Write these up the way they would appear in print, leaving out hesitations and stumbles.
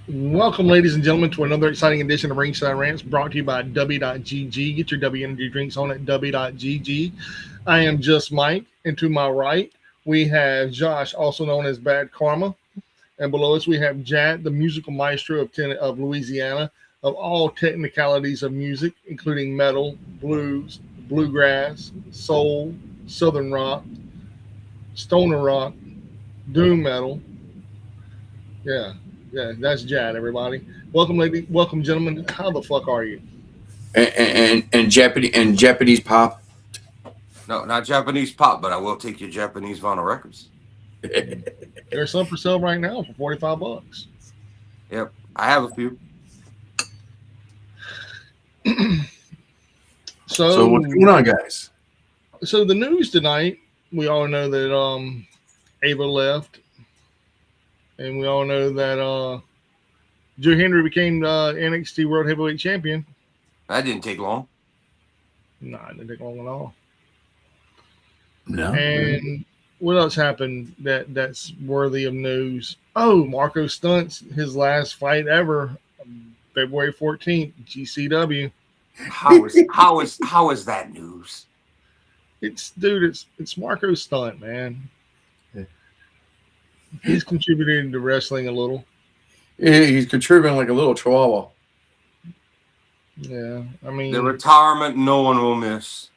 Welcome, ladies and gentlemen, to another exciting edition of Ringside Rants brought to you by W.GG. Get your W Energy drinks on at W.GG. I am just Mike, and to my right, we have Josh, also known as Bad Karma. And below us, we have Jad, the musical maestro of Louisiana, of all technicalities of music, including metal, blues, bluegrass, soul, southern rock, stoner rock, doom metal. Yeah, yeah, that's Jad, everybody. Welcome, lady. Welcome, gentlemen. How the fuck are you? And Japanese pop. No, not Japanese pop, but I will take your Japanese vinyl records. There's some for sale right now for $45. Yep, I have a few. So So, what's going on, guys? so the news tonight. We all know that Ava left, and we all know that Joe Henry became NXT World Heavyweight Champion. That didn't take long. Nah, it didn't take long at all. No. And what else happened that's worthy of news? Oh, Marco Stunt's his last fight ever, February 14th, GCW. How is that news? It's Marco Stunt, man. Yeah. He's contributing to wrestling a little. He's contributing like a little chihuahua. Yeah, I The mean, retirement no one will miss.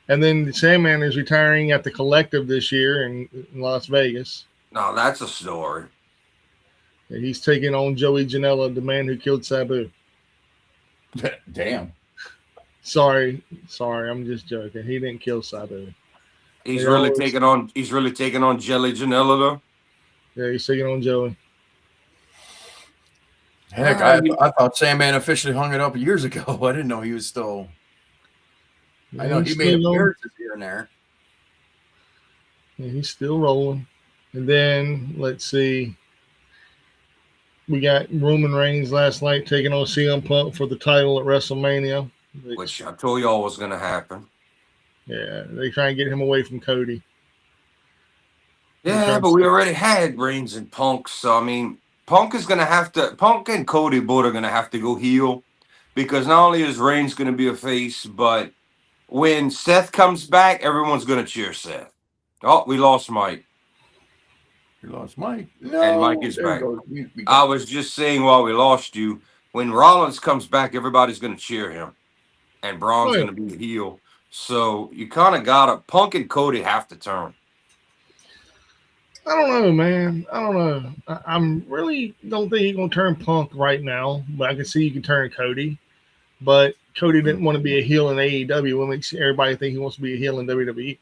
and then the Sandman is retiring at the Collective this year in Las Vegas. Now that's a story. And he's taking on Joey Janela, the man who killed Sabu. Damn. Sorry, I'm just joking. He didn't kill Sabu. He's They really always- taking on. He's really taking on Jelly Janela though. Yeah, he's taking on Joey. Heck, I thought Sandman officially hung it up years ago. I didn't know he was still. I know He's he made still rolling. appearances here and there. Yeah, he's still rolling. And then let's see. We got Roman Reigns last night taking on CM Punk for the title at WrestleMania. Which I told y'all was gonna happen. Yeah, they try and get him away from Cody. Yeah, but we already had Reigns and Punk, so I mean, Punk and Cody both are gonna have to go heel because not only is Reigns gonna be a face, but when Seth comes back, everyone's gonna cheer Seth. Oh, we lost Mike, We lost Mike. No, and Mike is there he back. goes. We I got- was just saying while we lost you, when Rollins comes back, everybody's gonna cheer him, and Braun's Oh, yeah. gonna be the heel. So you kind of gotta Punk and Cody have to turn. I don't know, man. I don't know. I'm really don't think he's gonna turn Punk right now, but I can see you can turn Cody. But Cody didn't want to be a heel in AEW. What makes everybody think he wants to be a heel in WWE?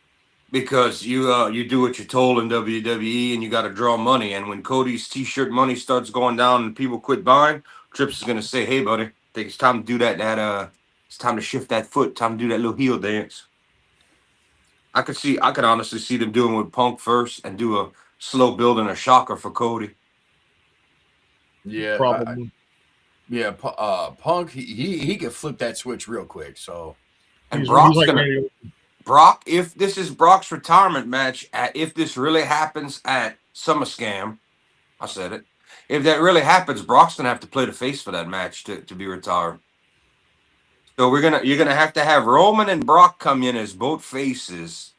Because you do what you're told in WWE and you got to draw money. And when Cody's T-shirt money starts going down and people quit buying, Trips is gonna say, "Hey, buddy, I think it's time to do that. It's time to shift that foot. Time to do that little heel dance." I could honestly see them doing with Punk first and do a slow build and a shocker for Cody. yeah, Probably. Punk. He could flip that switch real quick. So And He's Brock's like gonna ready to- Brock, if this is Brock's retirement match, if this really happens at SummerSlam, I said it. If that really happens, Brock's gonna have to play the face for that match to be retired. So you're gonna have to have Roman and Brock come in as both faces,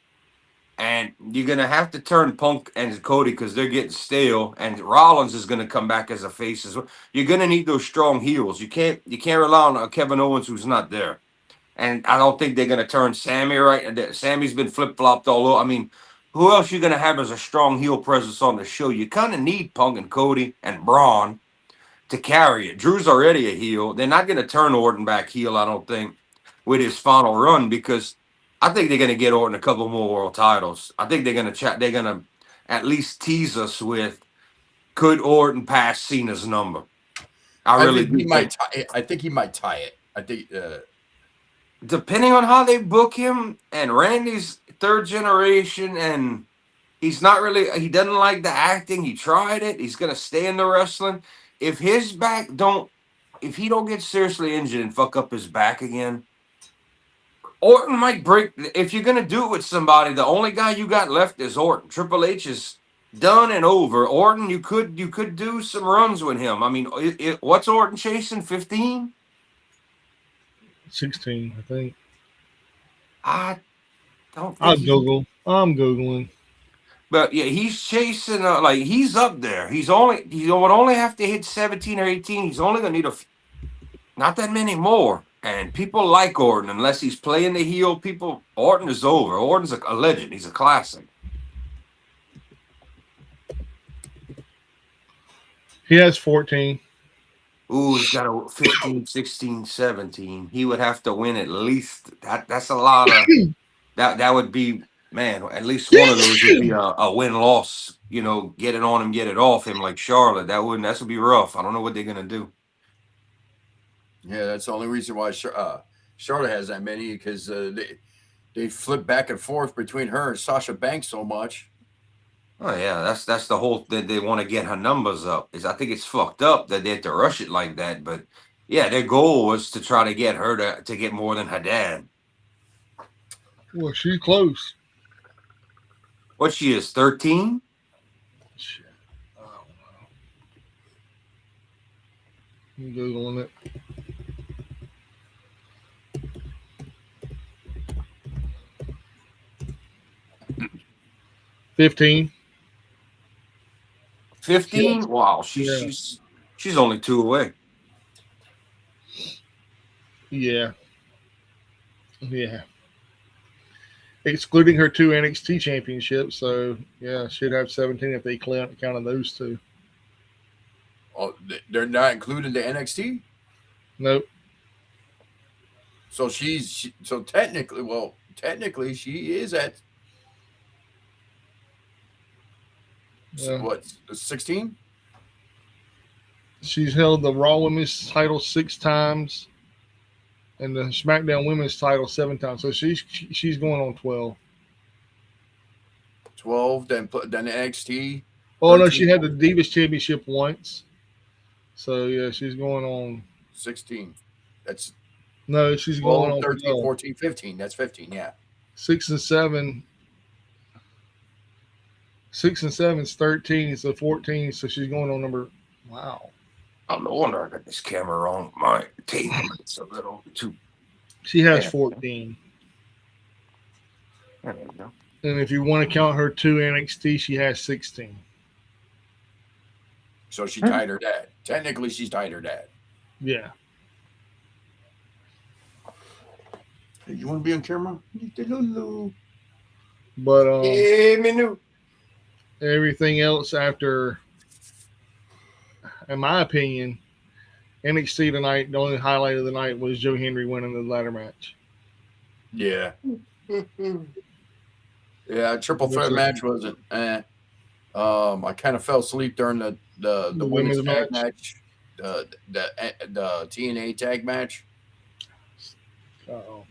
and you're gonna have to turn Punk and Cody because they're getting stale, and Rollins is gonna come back as a face as well. You're gonna need those strong heels. You can't rely on Kevin Owens who's not there. And I don't think they're going to turn Sammy right. Sammy's been flip flopped all over. I mean, who else you going to have as a strong heel presence on the show? You kind of need Punk and Cody and Braun to carry it. Drew's already a heel. They're not going to turn Orton back heel, I don't think, with his final run because I think they're going to get Orton a couple more world titles. I think they're going to chat. They're going to at least tease us with could Orton pass Cena's number? I really think he do might. I think he might tie it. I think. Depending on how they book him, and Randy's third generation, and he doesn't like the acting. He tried it. He's gonna stay in the wrestling. If if he don't get seriously injured and fuck up his back again, Orton might break. If you're gonna do it with somebody, the only guy you got left is Orton. Triple H is done and over. Orton, you could do some runs with him. I mean, what's Orton chasing? 15? 16, I think. I don't I'll think he. Google. I'm Googling. But yeah, he's chasing like he's up there. He would only have to hit 17 or 18. He's only gonna need not that many more. And people like Orton unless he's playing the heel. Orton is over. Orton's a legend. He's a classic. He has 14. Ooh, he's got a 15, 16, 17. He would have to win at least that's a lot of that would be, man, at least one of those would be a win-loss, get it on him, get it off him like Charlotte. That would be rough. I don't know what they're gonna do. Yeah, that's the only reason why Charlotte has that many, because they flip back and forth between her and Sasha Banks so much. Oh yeah, that's the whole that they want to get her numbers up. I think it's fucked up that they have to rush it like that. But yeah, their goal was to try to get her to get more than her dad. Well, she's close. What she is, 13? Shit. I don't know. I'm Googling it. $15. 15? Yes. Wow, Yeah. she's only 2 away. Yeah. Yeah. Excluding her 2 NXT championships, so yeah, she'd have 17 if they counted those 2. Oh, they're not including the NXT. Nope. So technically she is at what, 16? She's held the Raw Women's title 6 times and the SmackDown Women's title 7 times. So she's going on 12. 12, then NXT. Oh 13, no, she had the Divas Championship once. So yeah, she's going on 16. That's no, she's 12, going on 13, 12. 14, 15. That's 15, yeah. 6 and 7. 6 and 7 is 13, so 14. So she's going on number. Wow. Oh, no wonder I got this camera wrong. My tape is a little too. She has 14. There you go. And if you want to count her 2 NXT, she has 16. So she tied her dad. Technically, she's tied her dad. Yeah. Hey, you want to be on camera? But Menu. everything else after, in my opinion, NXT tonight, the only highlight of the night was Joe Henry winning the ladder match. Yeah. Yeah, triple threat match wasn't. I kind of fell asleep during the women's tag match, the TNA tag match. Uh-oh.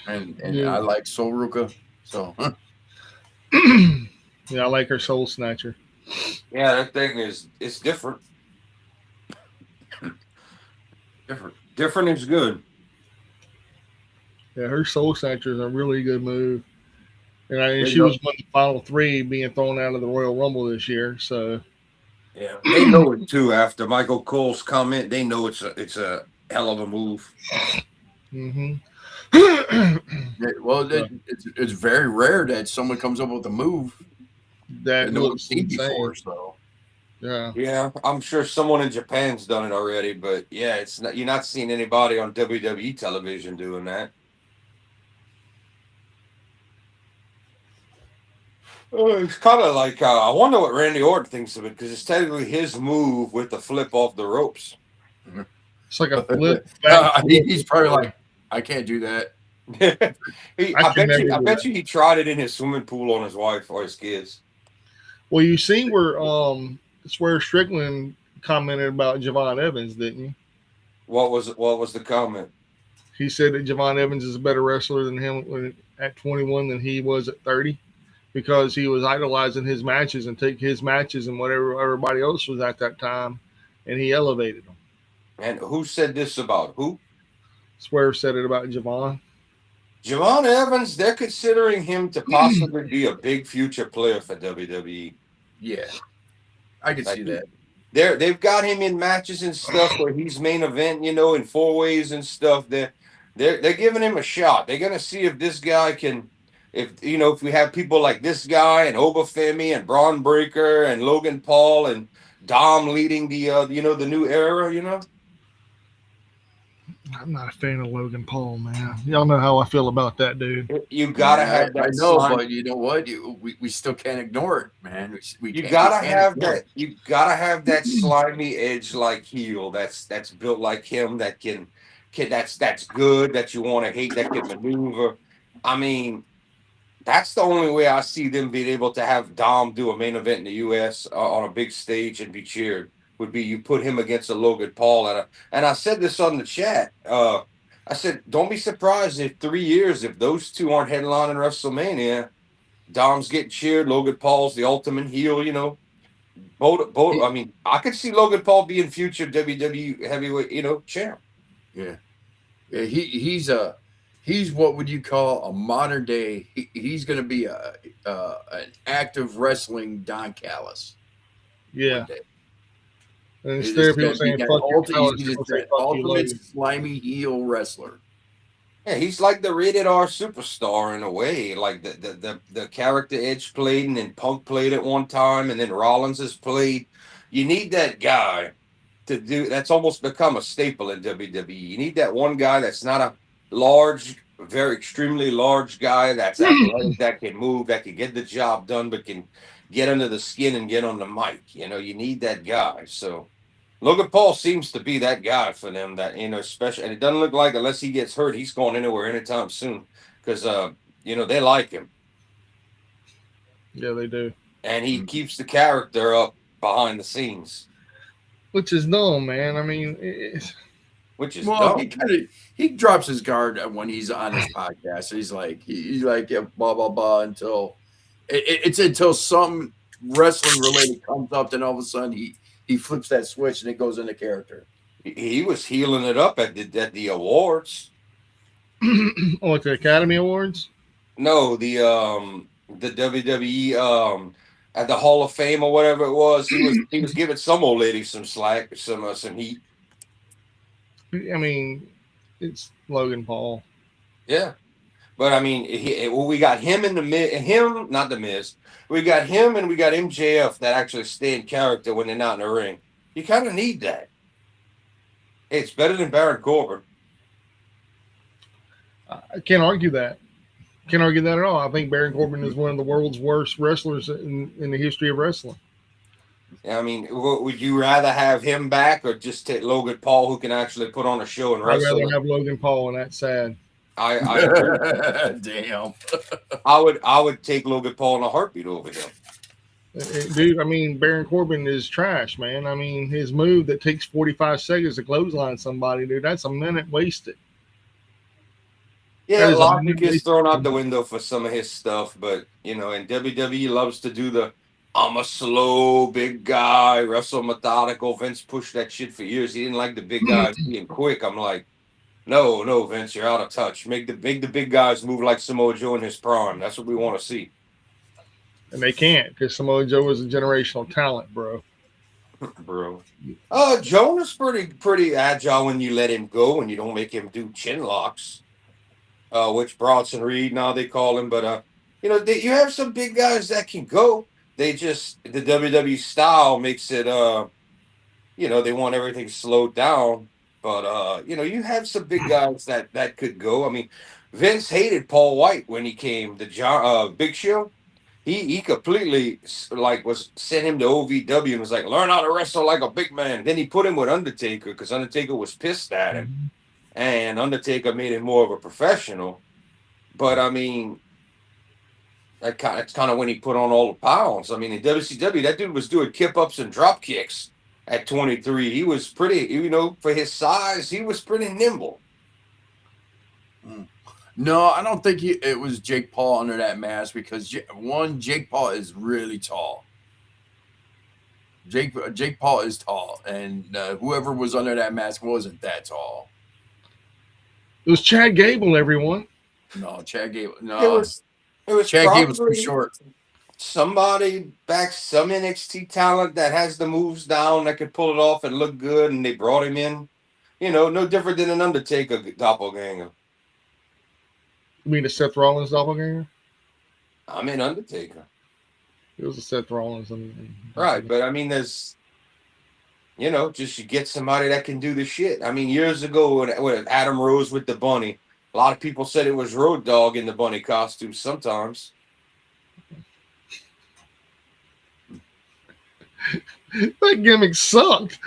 And yeah. I like Soul Ruka, so. Yeah, I like her Soul Snatcher. Yeah, that thing it's different. Different is good. Yeah, her Soul Snatcher is a really good move. And she was one of the final 3 being thrown out of the Royal Rumble this year. So yeah, they know it too. After Michael Cole's comment, they know it's a hell of a move. Mm-hmm. Well, it's very rare that someone comes up with a move that no looks seen insane. before. So yeah, I'm sure someone in Japan's done it already, but yeah, it's not. You're not seeing anybody on WWE television doing that. It's kind of like I wonder what Randy Orton thinks of it, because it's technically his move with the flip off the ropes. It's like a flip. He's probably like, I can't do that. I bet you he tried it in his swimming pool on his wife or his kids. Well, you seen where Strickland commented about Javon Evans, didn't you? What was the comment? He said that Javon Evans is a better wrestler than him at 21 than he was at 30, because he was idolizing his matches and take his matches and whatever everybody else was at that time, and he elevated them. And who said this about who? Swerve said it about Javon. Javon Evans, they're considering him to possibly be a big future player for WWE. Yeah, I can see that. They've got him in matches and stuff where he's main event, in 4-ways and stuff. They're giving him a shot. They're gonna see if this guy can, if we have people like this guy and Obafemi and Braun Breaker and Logan Paul and Dom leading the the new era. I'm not a fan of Logan Paul, man. Y'all know how I feel about that dude. You gotta have that. I know, but you know what? We still can't ignore it, man. You gotta have that. You gotta have that slimy edge like heel. That's built like him. That can that's good. That you want to hate. That can maneuver. I mean, that's the only way I see them being able to have Dom do a main event in the U.S. On a big stage and be cheered. Would be you put him against a Logan Paul and I said this on the chat. I said, don't be surprised if 3 years if those two aren't headlining WrestleMania. Dom's getting cheered. Logan Paul's the ultimate heel. Both. I mean, I could see Logan Paul being future WWE heavyweight, champ. Yeah. He's what would you call a modern day? He's going to be an active wrestling Don Callis. Yeah. And instead of people saying "fuck you," ultimate slimy heel wrestler. Yeah, he's like the rated R superstar in a way. Like the character Edge played, and then Punk played at one time, and then Rollins has played. You need that guy to do. That's almost become a staple in WWE. You need that one guy that's not a large, very extremely large guy that's athletic, that can move, that can get the job done, but can get under the skin and get on the mic. You need that guy. So Logan Paul seems to be that guy for them. That especially, and it doesn't look like unless he gets hurt, he's going anywhere anytime soon because they like him. Yeah, they do. And he keeps the character up behind the scenes, which is dumb, man. I mean, dumb. He drops his guard when he's on his podcast. He's like blah blah blah until it's until some wrestling related comes up, then all of a sudden he flips that switch and it goes into character. He was healing it up at the awards. Like the Academy Awards? No, the WWE at the Hall of Fame or whatever it was. He was giving some old lady some slack, some heat. I mean, it's Logan Paul. Yeah, but I mean, we got him in not the Miz. We got him and we got MJF that actually stay in character when they're not in the ring. You kind of need that. It's better than Baron Corbin. I can't argue that. Can't argue that at all. I think Baron Corbin is one of the world's worst wrestlers in the history of wrestling. I mean, would you rather have him back or just take Logan Paul, who can actually put on a show and wrestle? I'd rather have Logan Paul, and that's sad. I damn. I would take Logan Paul in a heartbeat over him. Dude, I mean, Baron Corbin is trash, man. I mean, his move that takes 45 seconds to clothesline somebody, dude, that's a minute wasted. Yeah, logic is thrown out the window for some of his stuff, but and WWE loves to do the I'm a slow big guy, wrestle methodical. Vince pushed that shit for years. He didn't like the big guys being quick. I'm like, no, Vince, you're out of touch. Make the big guys move like Samoa Joe in his prime. That's what we want to see. And they can't because Samoa Joe is a generational talent, bro. Jonah's pretty agile when you let him go and you don't make him do chin locks, which Bronson Reed now they call him. But you have some big guys that can go. They just the WWE style makes it they want everything slowed down. But you have some big guys that could go. I mean, Vince hated Paul White when he came. The Big Show, he completely was sent him to OVW and was like, learn how to wrestle like a big man. Then he put him with Undertaker because Undertaker was pissed at him, and Undertaker made him more of a professional. But I mean, that's kind of when he put on all the pounds. I mean, in WCW, that dude was doing kip ups and drop kicks. At 23, he was pretty, for his size, he was pretty nimble. No, I don't think it was Jake Paul under that mask because Jake Paul is really tall. Jake Paul is tall, and whoever was under that mask wasn't that tall. It was Chad Gable, everyone. No, Chad Gable. No, It was Chad Gable's too probably short. somebody back, some NXT talent that has the moves down that could pull it off and look good, and they brought him in. You know, no different than an Undertaker doppelganger. You mean the Seth Rollins doppelganger? I'm in Undertaker. It was a Seth Rollins. Right, but I mean, there's, you know, just you get somebody that can do the shit. I mean, years ago when Adam Rose with the bunny, a lot of people said it was Road Dogg in the bunny costume sometimes. That gimmick sucked.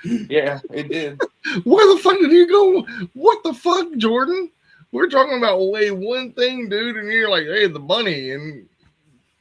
Yeah, it did. Where the fuck did you go? What the fuck, Jordan? We're talking about one thing, dude, and you're like, hey, the bunny and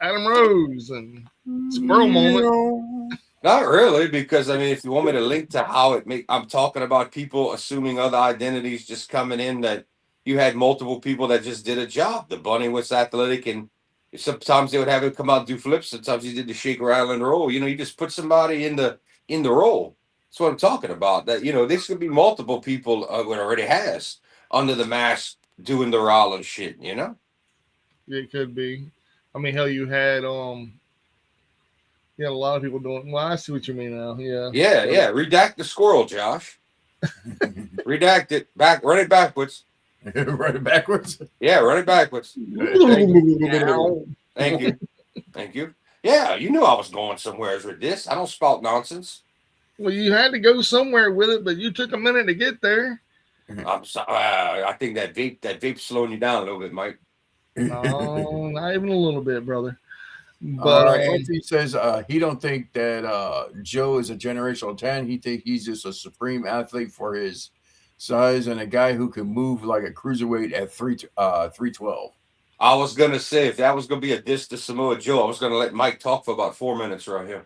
Adam Rose and Squirrel Moment. Not really, because I mean, if you want me to link to how I'm talking about people assuming other identities just coming in, that you had multiple people that just did a job. The bunny was athletic, and sometimes they would have him come out and do flips. Sometimes he did the shake, rattle, and roll. You know, you just put somebody in the role. That's what I'm talking about. That, you know, this could be multiple people. It already has under the mask doing the Rollins shit. You know. It could be. I mean, hell, you had a lot of people doing. Well, I see what you mean now. Yeah. Yeah. Redact the squirrel, Josh. Redact it back. Run it backwards. Run it backwards. Yeah, run it backwards. Thank you. Thank you. Yeah, you knew I was going somewhere with this. I don't spout nonsense. Well, you had to go somewhere with it, but you took a minute to get there. I'm sorry. I think that vape's slowing you down a little bit, Mike. No, not even a little bit, brother. But Anthony says he don't think that Joe is a generational talent. He think he's just a supreme athlete for his size and a guy who can move like a cruiserweight at 312. I was gonna say, if that was gonna be a diss to Samoa Joe, I was gonna let Mike talk for about 4 minutes right here.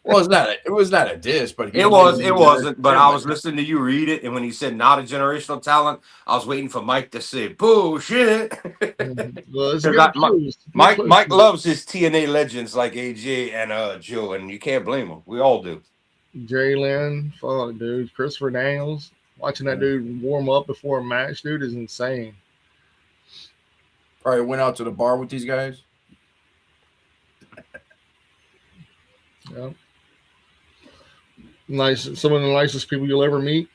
Well, it was not a diss, but it wasn't. But I was listening to you read it, and when he said not a generational talent, I was waiting for Mike to say bullshit. Well, Mike loves his TNA legends like AJ and Joe, and you can't blame him. We all do. Jerry Lynn, fuck, dude. Christopher Daniels, watching that dude warm up before a match, dude, is insane. Probably went out to the bar with these guys. Yeah. Nice. Some of the nicest people you'll ever meet.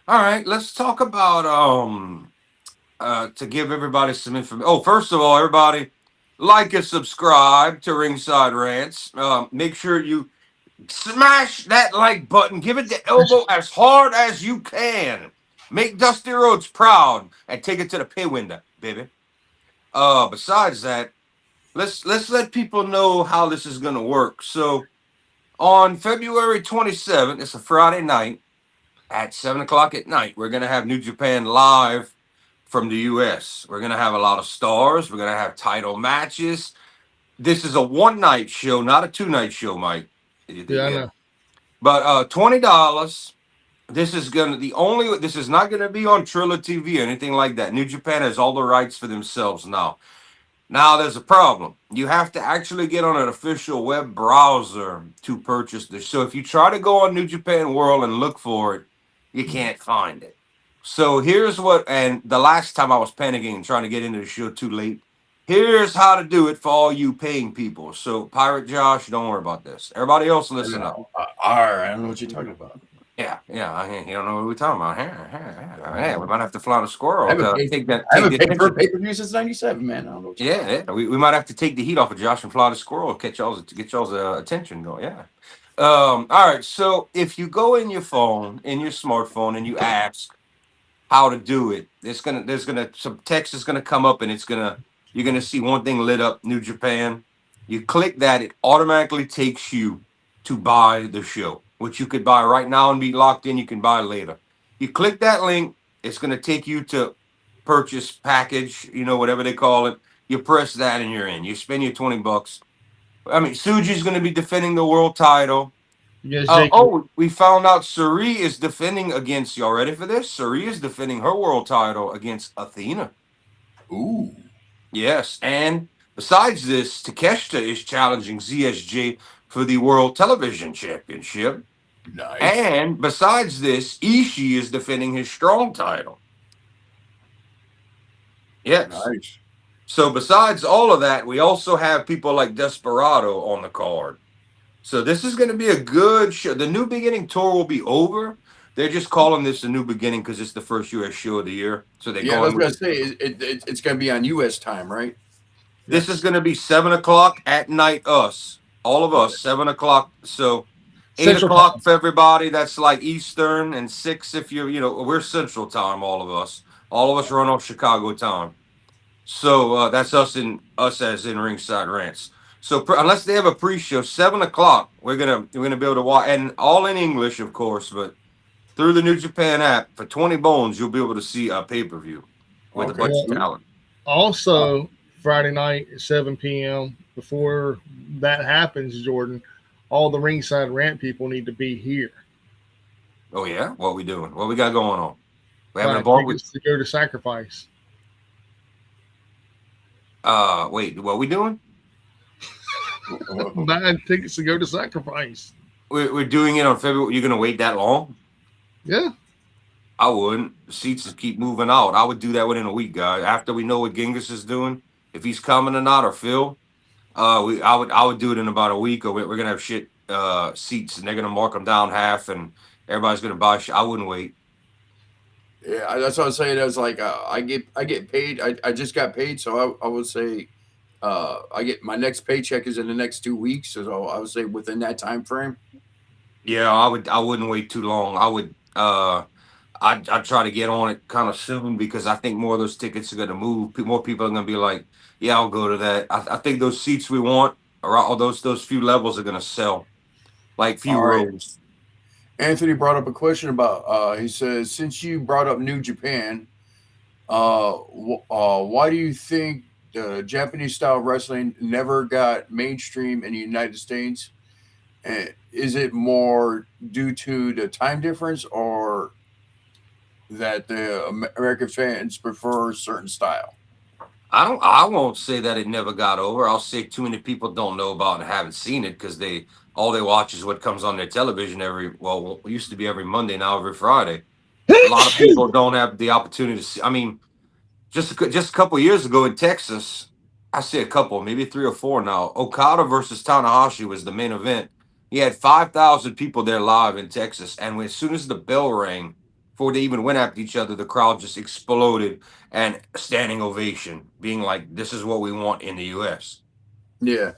All right, let's talk about to give everybody some information. Oh, first of all, everybody like and subscribe to Ringside Rants. Make sure you smash that like button. Give it the elbow as hard as you can. Make Dusty Rhodes proud and take it to the pay window, baby. Besides that, let's let people know how this is gonna work. So on February 27th, it's a Friday night at 7:00 at night, we're gonna have New Japan live from the US. We're gonna have a lot of stars, we're gonna have title matches. This is a one-night show, not a two-night show, Mike. Yeah, I know. But $20. This is not gonna be on Triller TV or anything like that. New Japan has all the rights for themselves now. Now there's a problem. You have to actually get on an official web browser to purchase this. So if you try to go on New Japan World and look for it, you can't find it. So here's and the last time I was panicking and trying to get into the show too late. Here's how to do it for all you paying people. So Pirate Josh, don't worry about this. Everybody else listen up. All right, I don't know what you're talking about. Yeah, you don't know what we're talking about. Yeah, we might have to fly the squirrel. I haven't paid for a pay-per-view since '97, man. I don't know. Yeah. We might have to take the heat off of Josh and fly the squirrel, get y'all's attention going. Yeah. All right. So if you go in your smartphone, and you ask how to do it, some text is gonna come up, and you're gonna see one thing lit up, New Japan. You click that, it automatically takes you to buy the show, which you could buy right now and be locked in. You can buy later. You click that link, it's going to take you to purchase package, whatever they call it. You press that and you're in. You spend your $20. I mean, Suji's going to be defending the world title. Yes, we found out Suri is defending against, y'all ready for this? Suri is defending her world title against Athena. Ooh. Yes. And besides this, Takeshita is challenging ZSJ for the World Television Championship. Nice. And besides this, Ishii is defending his strong title. Yes. Nice. So besides all of that, we also have people like Desperado on the card. So this is going to be a good show. The New Beginning tour will be over. They're just calling this a new beginning because it's the first U.S. show of the year. So they're Yeah, I was going gonna with. say it's gonna be on U.S. time, right? This Yes. is going to be 7 o'clock at night. All of us, 7 o'clock. So 8 o'clock Time. for everybody. That's like Eastern, and 6 if we're Central time. All of us. All of us run off Chicago time. So that's us as in Ringside Rants. So unless they have a pre-show, 7 o'clock, we're gonna be able to watch, and all in English, of course, but through the New Japan app for 20 bones, you'll be able to see a pay-per-view with a Okay. bunch of Well, talent. also, Friday night at 7 p.m., before that happens, Jordan, all the Ringside Rant people need to be here. Oh yeah, what we doing? What we got going on? We having a Buying bar with. tickets to go to Sacrifice. Wait, what we doing? Buying tickets to go to Sacrifice. We're doing it on February. You're gonna wait that long? Yeah. I wouldn't. The seats just keep moving out. I would do that within a week, guys. After we know what Genghis is doing, if he's coming or not, or Phil. I would do it in about a week, or we're gonna have shit seats, and they're gonna mark them down half, and everybody's gonna buy shit. I wouldn't wait. Yeah, that's what I was saying. I was like, I get paid. I just got paid, so I would say, I get my next paycheck is in the next 2 weeks, so I would say within that time frame. Yeah, I wouldn't wait too long. I'd try to get on it kind of soon because I think more of those tickets are gonna move. More people are gonna be like, yeah, I'll go to that. I think those seats we want, or all those few levels are gonna sell, like few All right. rows. Anthony brought up a question about. He says, since you brought up New Japan, why do you think Japanese style wrestling never got mainstream in the United States? And is it more due to the time difference, or that the American fans prefer a certain style? I won't say that it never got over. I'll say too many people don't know about and haven't seen it because all they watch is what comes on their television it used to be every Monday, now every Friday. A lot of people don't have the opportunity to see. I mean, just a couple of years ago in Texas, I say a couple, maybe 3 or 4 now. Okada versus Tanahashi was the main event. He had 5,000 people there live in Texas, and as soon as the bell rang, before they even went after each other, the crowd just exploded and standing ovation, being like, "This is what we want in the U.S." Yeah.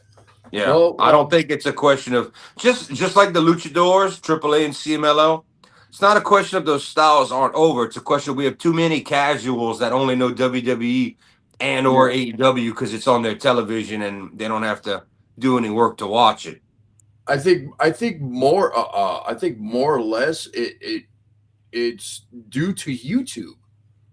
Yeah, Well, I don't think it's a question of just like the Luchadors, AAA and CMLL. It's not a question of those styles aren't over. It's a question of we have too many casuals that only know WWE and or yeah. AEW because it's on their television and they don't have to do any work to watch it. I think more or less it's due to YouTube.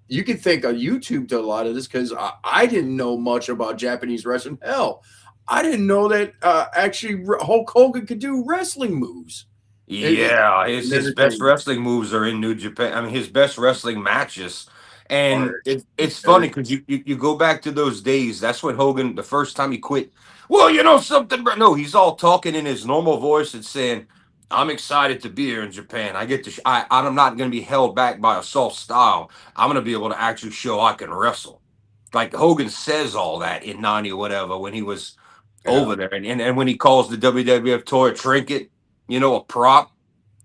You can think of YouTube to a lot of this because I didn't know much about Japanese wrestling. Hell, I didn't know that actually Hulk Hogan could do wrestling moves. Yeah, And his best everything. wrestling moves are in New Japan. I mean, his best wrestling matches, and Are it's funny every- because you go back to those days. That's when Hogan, the first time he quit. Well, you know something, bro. No, he's all talking in his normal voice and saying, "I'm excited to be here in Japan. I get to. I'm not going to be held back by a soft style. I'm going to be able to actually show I can wrestle." Like Hogan says all that in '90 or whatever when he was yeah, over there, and when he calls the WWF toy a trinket, a prop.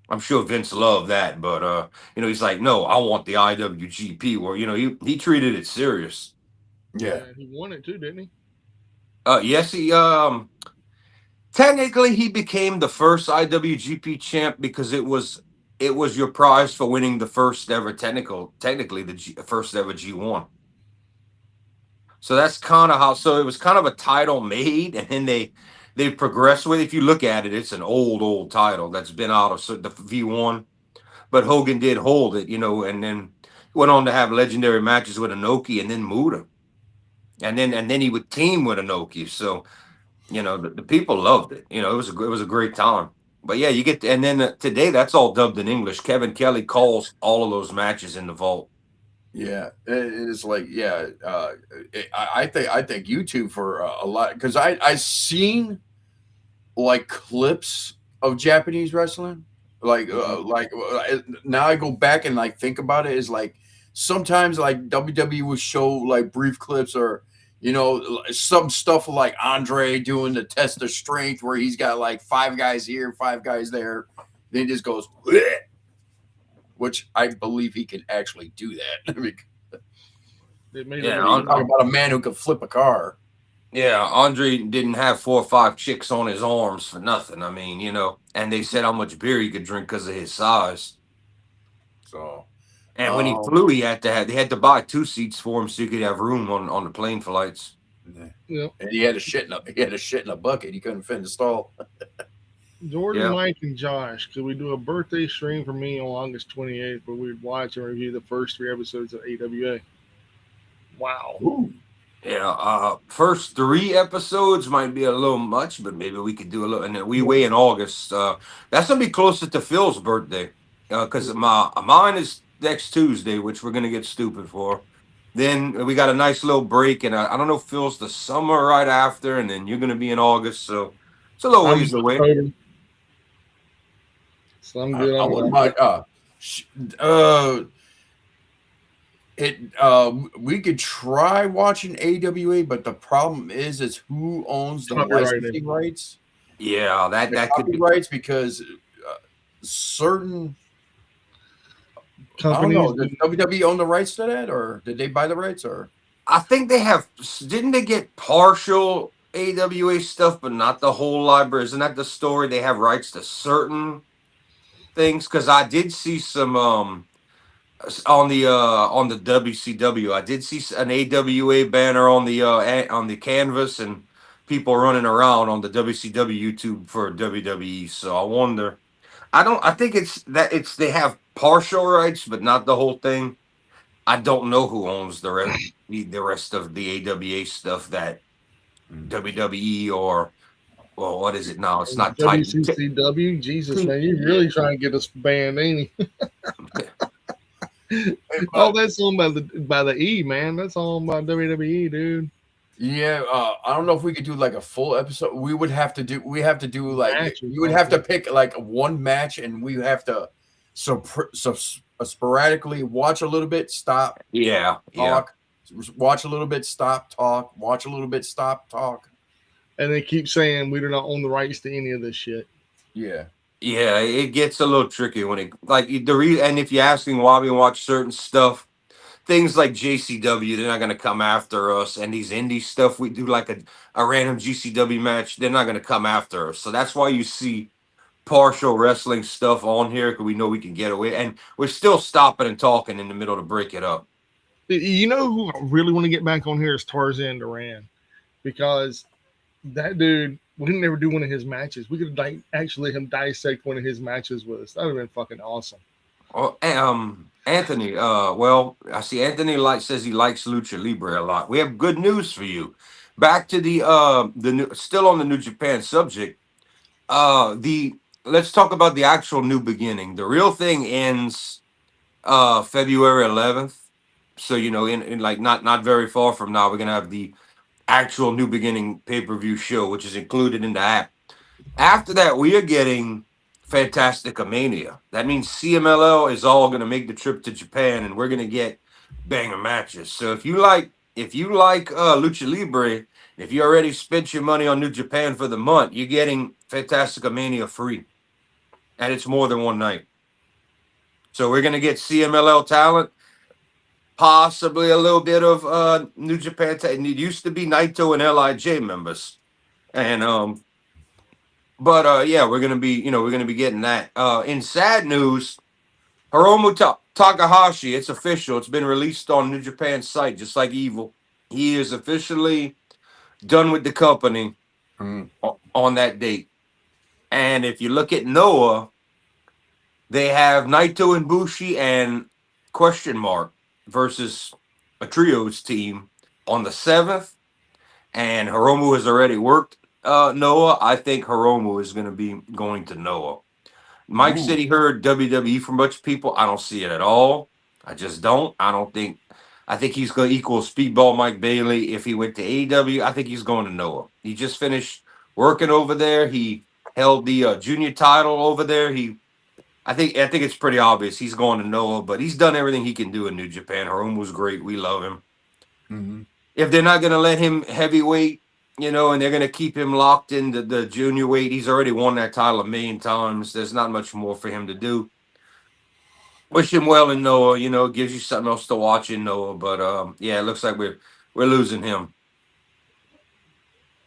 I'm sure Vince loved that, but he's like, no, I want the IWGP where he treated it serious. yeah, And he won it too, didn't he? Yes, he technically he became the first IWGP champ because it was your prize for winning the first ever technically the first ever G1. So that's kind of how. So it was kind of a title made, and then they progressed with it. If you look at it, it's an old title that's been out of the V1. But Hogan did hold it, and then went on to have legendary matches with Inoki and then Muda, and then he would team with Inoki. So the people loved it. It was a great time. But yeah, you get and then today that's all dubbed in English. Kevin Kelly calls all of those matches in the vault. yeah. It's like I think YouTube for a lot because I seen like clips of Japanese wrestling Now I go back and like think about it, is like sometimes like WWE would show like brief clips, or some stuff like Andre doing the test of strength where he's got like 5 guys here, 5 guys there. Then he just goes, "Bleh," which I believe he can actually do that. I mean, talk about a man who could flip a car. Yeah, Andre didn't have 4 or 5 chicks on his arms for nothing. I mean, and they said how much beer he could drink because of his size. So, and when he flew, they had to buy 2 seats for him so he could have room on the plane flights. Yeah, and he had a shit in a bucket. He couldn't fit in the stall. Jordan, Mike, and Josh, could we do a birthday stream for me on August 28th where we'd watch and review the first 3 episodes of AWA? Wow. Ooh. Yeah, first 3 episodes might be a little much, but maybe we could do a little. And then we weigh in August. That's gonna be closer to Phil's birthday, because mine is next Tuesday, which we're gonna get stupid for. Then we got a nice little break, and I don't know if Phil's the summer right after, and then you're gonna be in August, so it's a little ways away. So I'm good. I wouldn't mind. We could try watching AWA, but the problem is who owns the licensing rights? Yeah, that could be rights, because certain companies. I don't know. Did WWE own the rights to that, or did they buy the rights? Or I think they have. Didn't they get partial AWA stuff, but not the whole library? Isn't that the story? They have rights to certain things, because I did see some on the WCW. I did see an AWA banner on the canvas, and people running around on the WCW YouTube for WWE. So I wonder. I think they have partial rights, but not the whole thing. I don't know who owns the rest of the AWA stuff that WWE or. Well, what is it now? It's not WCCW. Jesus, man, you really trying to get us banned, ain't he? That's owned by the E, man. That's owned by WWE, dude. Yeah, I don't know if we could do like a full episode. We have to do like matches, you would have to pick like one match, and we have to sporadically watch a little bit, stop, talk, watch a little bit, stop, talk, watch a little bit, stop, talk. And they keep saying we do not own the rights to any of this shit. Yeah. Yeah, it gets a little tricky when it and if you're asking why we watch certain stuff, things like JCW, they're not gonna come after us, and these indie stuff we do like a random GCW match, they're not gonna come after us. So that's why you see partial wrestling stuff on here, because we know we can get away, and we're still stopping and talking in the middle to break it up. You know who I really want to get back on here is Tarzan Duran, because that dude, we can never do one of his matches. We could actually let him dissect one of his matches with us. That would have been fucking awesome. Oh, Anthony. Well, I see Anthony says he likes Lucha Libre a lot. We have good news for you. Back to still on the New Japan subject. Let's talk about the actual New Beginning. The real thing ends February 11th. So in like not very far from now, we're gonna have the actual New Beginning pay-per-view show, which is included in the app. After that, we are getting Fantastica Mania. That means CMLL is all going to make the trip to Japan, and we're going to get banger matches. So if you like Lucha Libre, if you already spent your money on New Japan for the month, you're getting Fantastica Mania free, and it's more than one night. So we're going to get CMLL talent, possibly a little bit of New Japan. It used to be Naito and LIJ members, and but yeah, we're gonna be getting that. In sad news, Hiromu Takahashi, it's official. It's been released on New Japan's site, just like Evil. He is officially done with the company on that date. And if you look at Noah, they have Naito and Bushi and question mark versus a trios team on the 7th, and Hiromu has already worked Noah. I think Hiromu is going to be going to Noah. Mike said he heard WWE from a bunch of people. I don't see it at all. I just don't. I think he's going to equal Speedball Mike Bailey if he went to AEW. I think he's going to Noah. He just finished working over there. He held the junior title over there. He I think it's pretty obvious he's going to Noah, but he's done everything he can do in New Japan. Harum was great. We love him. Mm-hmm. If they're not going to let him heavyweight, and they're going to keep him locked in the junior weight, he's already won that title a million times. There's not much more for him to do. Wish him well in Noah. It gives you something else to watch in Noah. But yeah, it looks like we're losing him.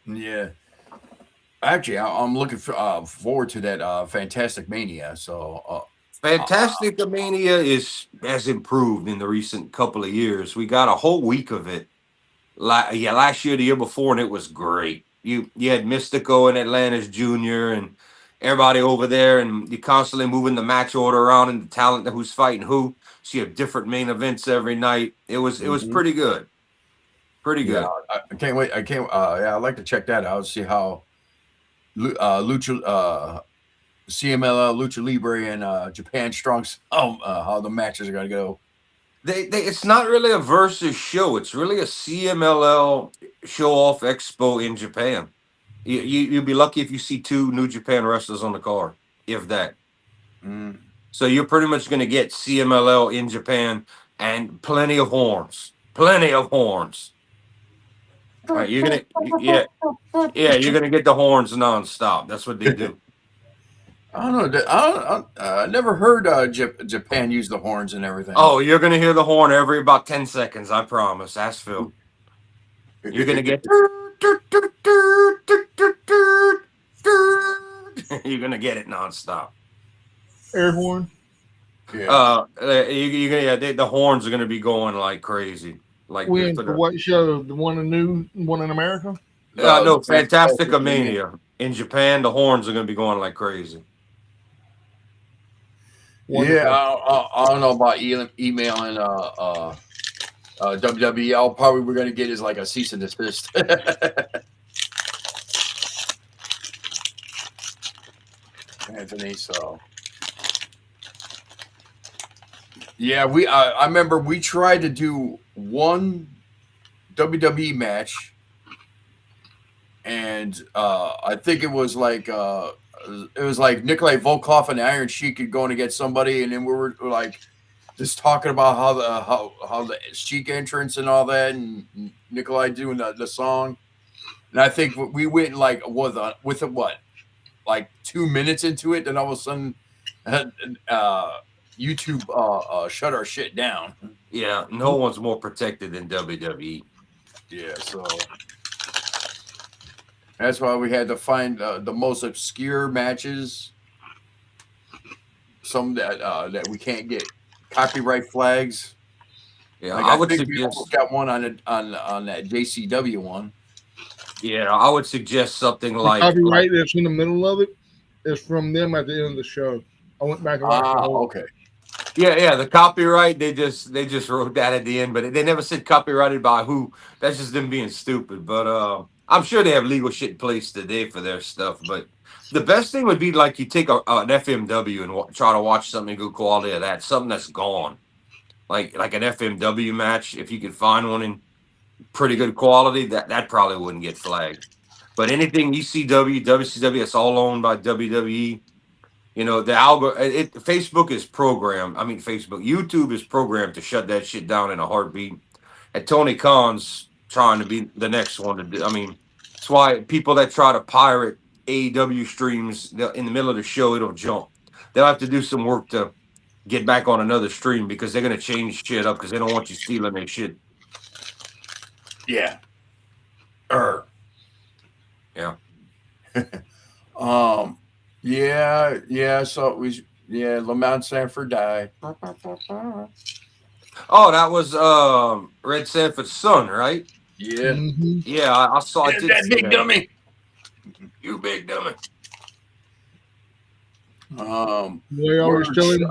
Yeah. Actually, I'm looking forward to that Fantastic Mania. So Fantastic Mania has improved in the recent couple of years. We got a whole week of it. Last year, the year before, and it was great. You had Mystico and Atlantis Jr. and everybody over there, and you're constantly moving the match order around and the talent who's fighting who. So you have different main events every night. It was pretty good. Pretty good. I can't wait. Yeah, I'd like to check that out. See how Lucha, CMLL, Lucha Libre, and Japan Strong, how the matches are gonna go. It's not really a versus show. It's really a CMLL show off expo in Japan. You'll be lucky if you see 2 New Japan wrestlers on the card, if that. Mm. So you're pretty much going to get CMLL in Japan and plenty of horns. Plenty of horns. All right, you're gonna you're gonna get the horns nonstop. That's what they do. I don't know. I never heard Japan use the horns and everything. Oh, you're gonna hear the horn every about 10 seconds. I promise. Ask Phil. You're gonna get. You're gonna get it nonstop. Air horn. Yeah. The horns are gonna be going like crazy. Like for what show? The one in America? No, Fantastic Mania. In Japan, the horns are gonna be going like crazy. Wonderful. Yeah, I don't know about emailing WWE. All probably we're gonna get is like a cease and desist. Anthony, so yeah, I remember we tried to do one WWE match, and I think it was like Nikolai Volkov and Iron Sheik going to get somebody, and then we were like just talking about how the Sheik entrance and all that, and Nikolai doing the song, and I think we went like with what, like 2 minutes into it, then all of a sudden YouTube shut our shit down. Yeah, no one's more protected than WWE. Yeah, so that's why we had to find the most obscure matches, some that we can't get copyright flags. Yeah, like, I think we almost got one on that JCW one. Yeah, I would suggest something like copyright that's in the middle of it is from them at the end of the show. I went back and watched okay. Yeah, the copyright, they just wrote that at the end, but they never said copyrighted by who. That's just them being stupid. But I'm sure they have legal shit in place today for their stuff. But the best thing would be like you take an FMW and try to watch something good quality of that, something that's gone. Like an FMW match, if you could find one in pretty good quality, that probably wouldn't get flagged. But anything ECW, WCW, it's all owned by WWE. The Facebook is programmed. YouTube is programmed to shut that shit down in a heartbeat. And Tony Khan's trying to be the next one to do. That's why people that try to pirate AEW streams in the middle of the show, it'll jump. They'll have to do some work to get back on another stream because they're gonna change shit up because they don't want you stealing their shit. Yeah. Yeah. Yeah. So Lamont Sanford died. Oh, that was Red Sanford's son, right? Yeah. Mm-hmm. Yeah, I saw it. That big dummy. You big dummy. They always telling.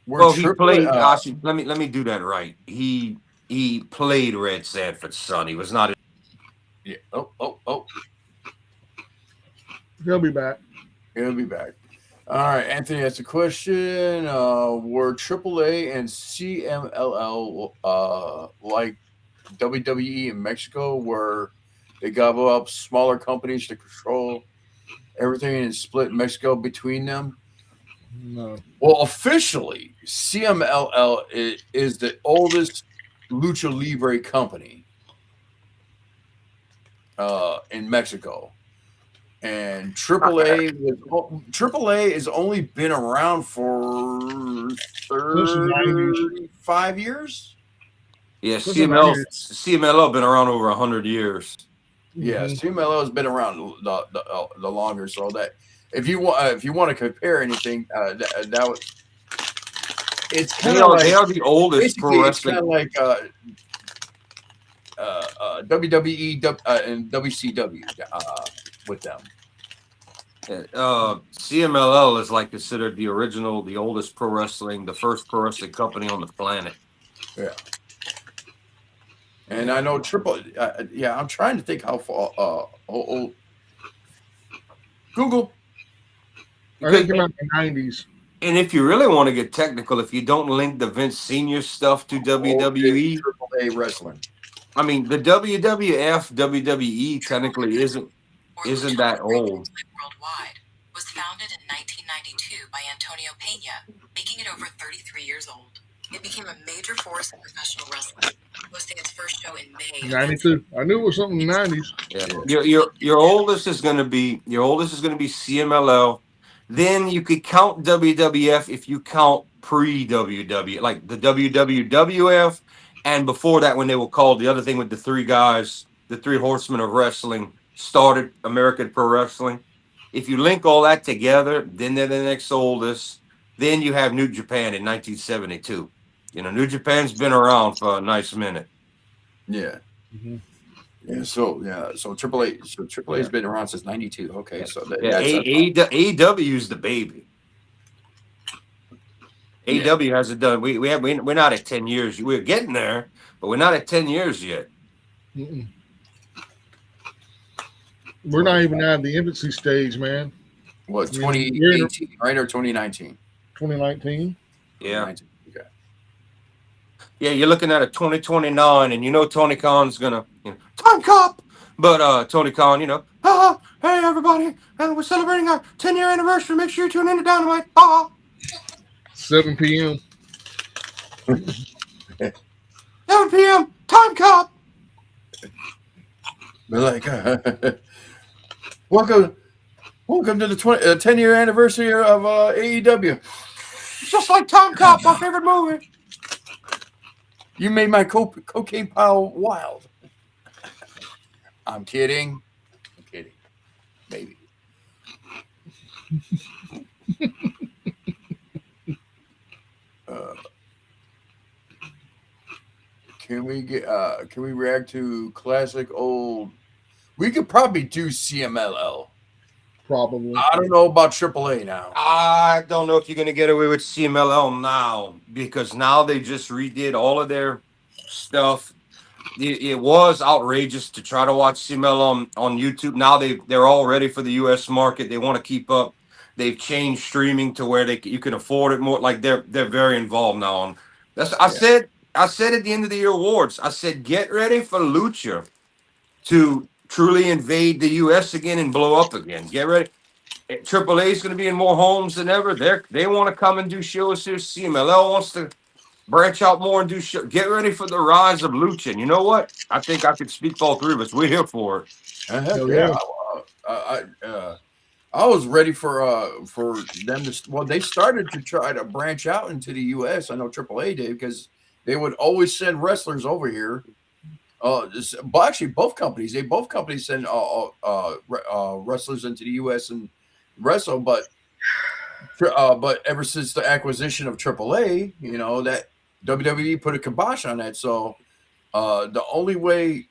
Well, he played. Actually, let me do that right. He played Red Sanford's son. He was not. Yeah. Oh. He'll be back. All right, Anthony asked a question. Were AAA and CMLL like WWE in Mexico, where they gobble up smaller companies to control everything and split Mexico between them? No. Well, officially, CMLL is the oldest lucha libre company in Mexico, and AAA has only been around for 35 years. Yeah, CMLL been around over 100 years. Yeah, CMLL has been around the longer. So that if you want to compare anything, that was. It's kind of like they are the oldest pro wrestling. It's kind of like WWE and WCW with them. CMLL is like considered the oldest pro wrestling, the first pro wrestling company on the planet. Yeah. And I know I'm trying to think how far. Old. Google. I think about the 90s. And if you really want to get technical, if you don't link the Vince Senior stuff to WWE, AAA wrestling. I mean, the WWF, WWE technically isn't that old. Worldwide was founded in 1992 by Antonio Peña, making it over 33 years old. It became a major force in professional wrestling, hosting its first show in May. 92. I knew it was something in the 90s. Yeah. Your oldest is going to be CMLL. Then you could count WWF if you count pre-WW, like the WWF, and before that when they were called the other thing with the three guys, the three horsemen of wrestling, started American Pro Wrestling. If you link all that together, then they're the next oldest. Then you have New Japan in 1972. New Japan's been around for a nice minute. Yeah. Mm-hmm. Yeah, so AAA has been around since '92. Okay, so AEW's the baby. AEW hasn't done. We're not at 10 years. We're getting there, but we're not at 10 years yet. Mm-mm. We're not even at the infancy stage, man. What 2018, right, or 2019? 2019. Yeah. 2019. Okay. Yeah, you're looking at a 2029, and Tony Khan's gonna time cop, but Tony Khan, hey everybody, we're celebrating our 10-year anniversary. Make sure you tune in to Dynamite. 7 p.m. 7 p.m. Time cop. They're like, welcome to the 10-year anniversary of AEW. It's just like Time Cop, my favorite movie. You made my cocaine pile wild. I'm kidding. Maybe. Can we react to classic old? We could probably do CMLL. Probably. I don't know about AAA now. I don't know if you're going to get away with CMLL now, because now they just redid all of their stuff. It was outrageous to try to watch CMLL on YouTube. Now they're all ready for the U.S. market. They want to keep up. They've changed streaming to where you can afford it more. Like they're very involved now. I said at the end of the year awards, I said, get ready for Lucha to truly invade the U.S. again and blow up again. Get ready. AAA is going to be in more homes than ever. They want to come and do shows here. CMLL wants to branch out more and do shows. Get ready for the rise of Lucha. And you know what? I think I could speak for all three of us. We're here for it. I was ready for them to. Well, they started to try to branch out into the U.S. I know AAA did, because they would always send wrestlers over here. Actually, both companies send wrestlers into the U.S. and wrestle, but ever since the acquisition of AAA, that WWE put a kibosh on that. So the only way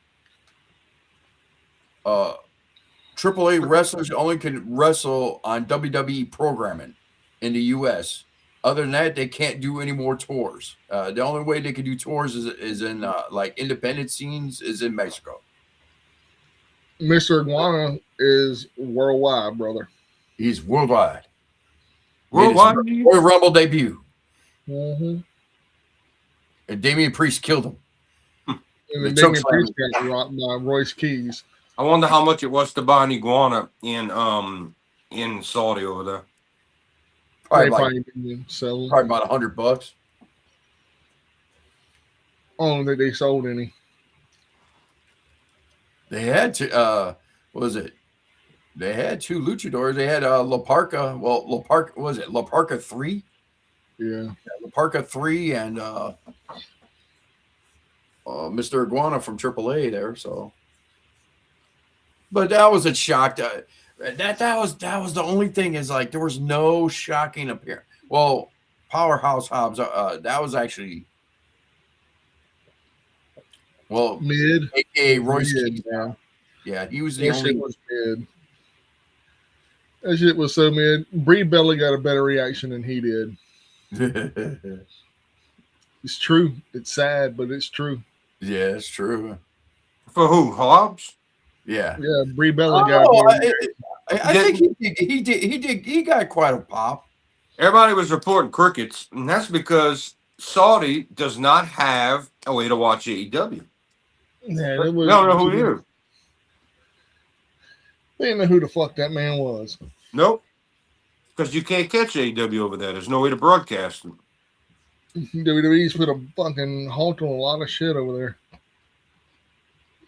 AAA wrestlers only can wrestle on WWE programming in the U.S. Other than that, they can't do any more tours. The only way they can do tours is in like independent scenes is in Mexico. Mr. Iguana is worldwide, brother. He's worldwide. Worldwide Royal Rumble debut. Mm-hmm. And Damian Priest killed him. And then Damian Priest got rocked by Royce Keys. I wonder how much it was to buy an iguana in Saudi over there. Probably didn't sell. probably about $100. I don't think they sold any. They had to. What was it? They had 2 luchadors. They had La Parca. Well, La Parca was it La Parca 3? Yeah. La Parca 3 and Mr. Iguana from AAA there. So, but that was a shock. That was the only thing is like there was no shocking appearance. Well, Powerhouse Hobbs. That was actually Mid. AKA Royce Mid, Keys. man. Yeah, he was the That only. shit was mid. That shit was so mid. Brie Bella got a better reaction than he did. It's true. It's sad, but it's true. Yeah, it's true. For who? Hobbs? Yeah. Yeah, Brie Bella got a better I think he got quite a pop. Everybody was reporting crickets, and that's because Saudi does not have a way to watch AEW. Yeah, They don't know who he is. They didn't know who the fuck that man was. Nope. Because you can't catch AEW over there. There's no way to broadcast it. WWE's put a fucking halt on a lot of shit over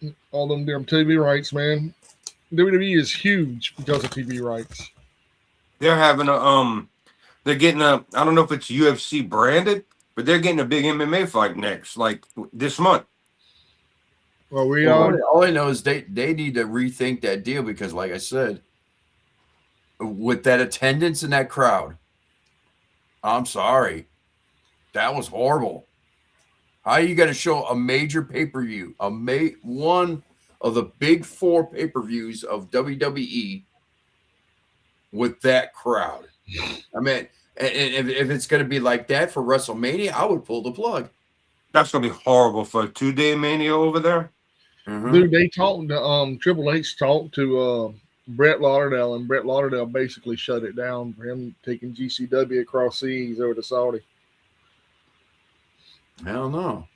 there. All them damn TV rights, man. WWE is huge because of TV rights. They're having they're getting I don't know if it's UFC branded, but they're getting a big MMA fight next, like this month. Well, all I know is they need to rethink that deal because, like I said, with that attendance in that crowd, I'm sorry, that was horrible. How are you going to show a major pay-per-view, one of the big 4 pay-per-views of WWE with that crowd? I mean, if it's going to be like that for WrestleMania, I would pull the plug. That's going to be horrible for a 2-day Mania over there. Mm-hmm. Dude, they talked to Triple H talked to Brett Lauderdale, and Brett Lauderdale basically shut it down for him taking GCW across seas over to Saudi. Hell no.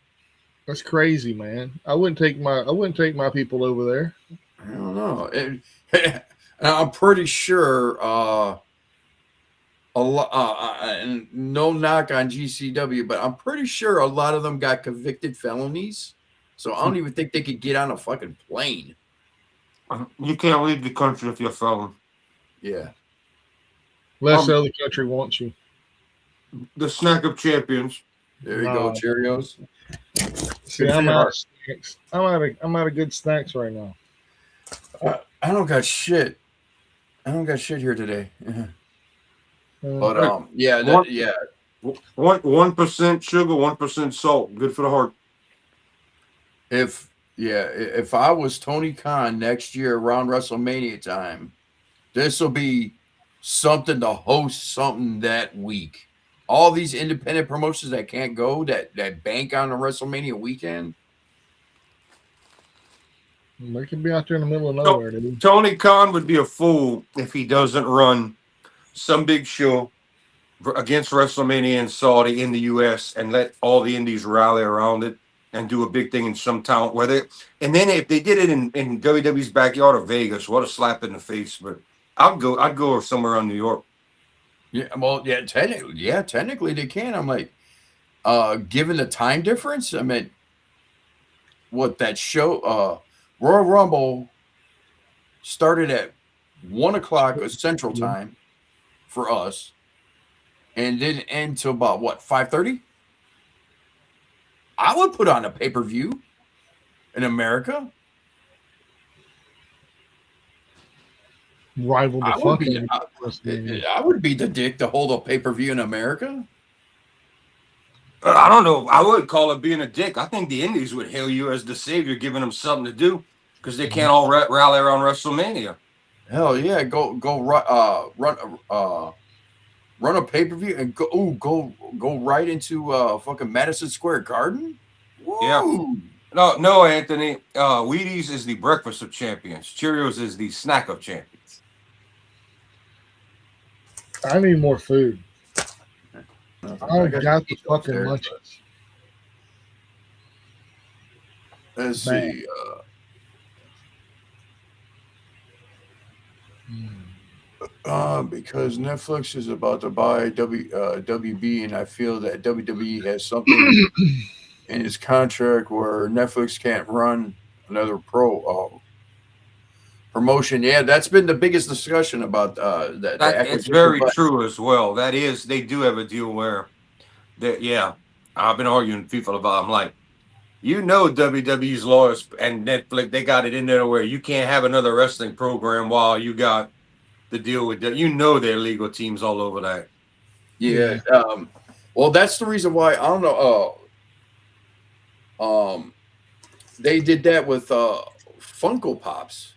That's crazy, man. I wouldn't take my people over there. I don't know. I'm pretty sure and no knock on GCW, but I'm pretty sure a lot of them got convicted felonies. So I don't even think they could get on a fucking plane. You can't leave the country if you're a felon. Yeah. Unless the other country wants you. The snack of champions. There you go, Cheerios. See, I'm out of snacks. I'm out of good snacks right now. I don't got shit. Here today. But yeah. 1% sugar, 1% salt. Good for the heart. If I was Tony Khan next year around WrestleMania time, this will be something to host something that week. All these independent promotions that can't go, that bank on the WrestleMania weekend. They could be out there in the middle of nowhere, dude. Tony Khan would be a fool if he doesn't run some big show against WrestleMania in Saudi in the U.S. and let all the indies rally around it and do a big thing in some town and then if they did it in WWE's backyard of Vegas, what a slap in the face. But I'd go somewhere around New York. Yeah, well, technically they can. I'm like, given the time difference, I mean, what that show, Royal Rumble started at 1:00 Central Time for us, and didn't end till about what 5:30. I would put on a pay-per-view in America. Rival the fucking. I would be the dick to hold a pay-per-view in America. I don't know. I would call it being a dick. I think the indies would hail you as the savior, giving them something to do because they can't all rally around WrestleMania. Hell yeah, go run a pay-per-view and go right into fucking Madison Square Garden. Woo. Yeah. No, Anthony. Wheaties is the breakfast of champions. Cheerios is the snack of champions. I need more food. I got the fucking munchies. Let's see. Because Netflix is about to buy WB, and I feel that WWE has something in its contract where Netflix can't run another promotion. Yeah, that's been the biggest discussion about the That it's acquisition. very But true as well. That is, they do have a deal where that, yeah. I've been arguing with people about. I'm like, WWE's lawyers and Netflix, they got it in there where you can't have another wrestling program while you got the deal with that. Their legal teams all over that. yeah, well, that's the reason why I don't know. They did that with Funko Pops.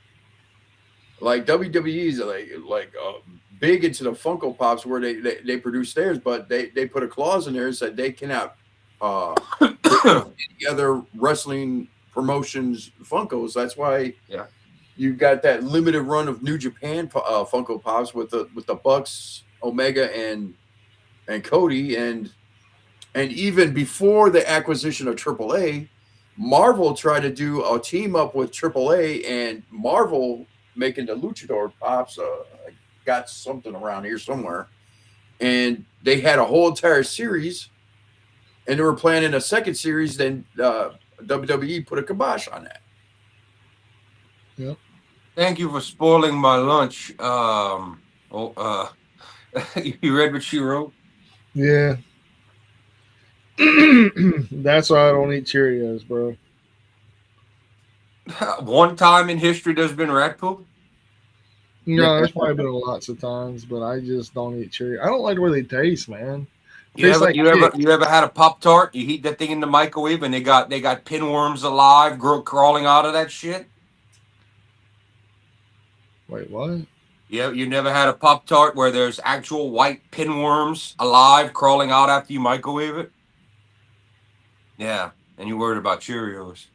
Like WWE's big into the Funko Pops where they produce theirs, but they put a clause in there that said they cannot any other wrestling promotions Funkos. That's why you got that limited run of New Japan Funko Pops with the Bucks, Omega, and Cody, and even before the acquisition of AAA, Marvel tried to do a team up with AAA, and Marvel making the Luchador Pops. I got something around here somewhere, and they had a whole entire series, and they were planning a second series. Then WWE put a kibosh on that. Yep. Thank you for spoiling my lunch. You read what she wrote? Yeah. That's why I don't eat Cheerios, bro. One time in history, there's been rat poop. No, there's probably been lots of times, but I just don't eat Cheerios. I don't like the way they taste, man. You ever had a Pop-Tart? You heat that thing in the microwave and they got pinworms alive crawling out of that shit. Wait, what? Yeah, you never had a Pop-Tart where there's actual white pinworms alive crawling out after you microwave it? Yeah, and you're worried about Cheerios.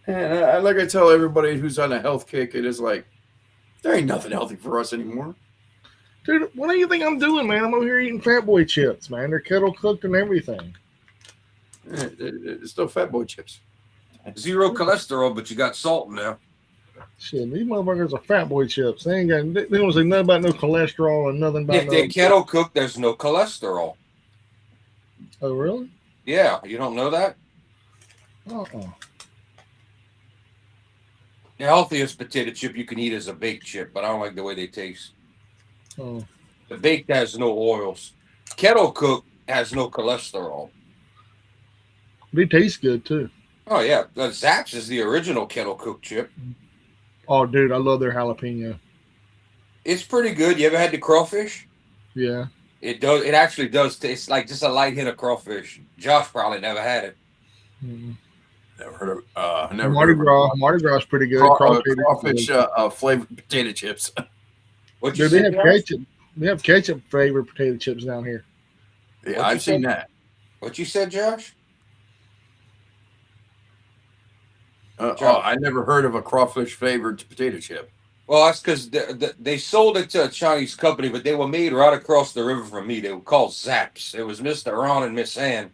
And like I tell everybody who's on a health kick, it is like, there ain't nothing healthy for us anymore. Dude, what do you think I'm doing, man? I'm over here eating Fat Boy chips, man. They're kettle cooked and everything. It's still Fat Boy chips. Zero cholesterol, but you got salt in there. Shit, these motherfuckers are Fat Boy chips. They don't say nothing about no cholesterol and nothing about if they're kettle cooked, there's no cholesterol. Oh, really? Yeah, you don't know that? Uh-uh. The healthiest potato chip you can eat is a baked chip, but I don't like the way they taste. Oh. The baked has no oils. Kettle cooked has no cholesterol. They taste good, too. Oh, yeah. The Zapp's is the original kettle cooked chip. Oh, dude, I love their jalapeno. It's pretty good. You ever had the crawfish? Yeah. It does. It actually does taste like just a light hit of crawfish. Josh probably never had it. Mm-hmm. Never heard of Mardi Gras is pretty good. Crawfish flavored potato chips. What you Dude, they have ketchup flavored potato chips down here. Yeah, I've seen that. What you said, Josh? I never heard of a crawfish flavored potato chip. Well, that's because they sold it to a Chinese company, but they were made right across the river from me. They were called Zaps. It was Mr. Ron and Miss Ann.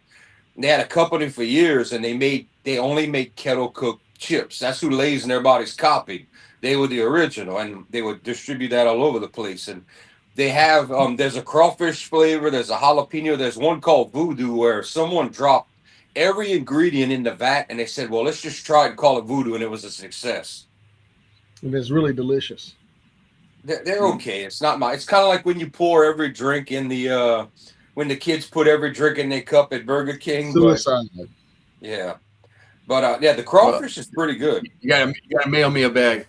They had a company for years, and they only make kettle cooked chips. That's who Lay's and everybody's copied. They were the original, and they would distribute that all over the place. And they have there's a crawfish flavor, there's a jalapeno, there's one called Voodoo where someone dropped every ingredient in the vat, and they said, "Well, let's just try and call it Voodoo," and it was a success. And it's really delicious. They're okay. It's not my. It's kind of like when you pour every drink in the when the kids put every drink in their cup at Burger King. Suicide. Yeah, but the crawfish is pretty good. You gotta mail me a bag.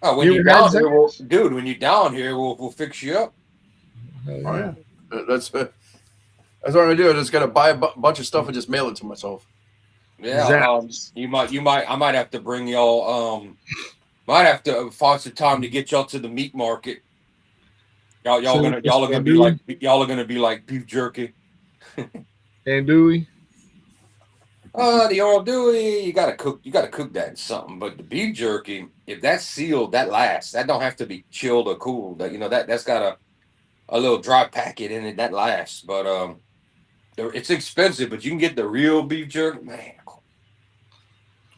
Oh, when you're down here, dude, when you're down here, we'll fix you up. Yeah. That's what I'm gonna do. I just gotta buy a bunch of stuff and just mail it to myself. Yeah, I might have to bring y'all. Might have to find some time to get y'all to the meat market. Y'all are gonna be like beef jerky. And Dewey. The old Dewey, you gotta cook that in something. But the beef jerky, if that's sealed, that lasts. That don't have to be chilled or cooled. That's got a little dry packet in it that lasts. But it's expensive, but you can get the real beef jerky, man.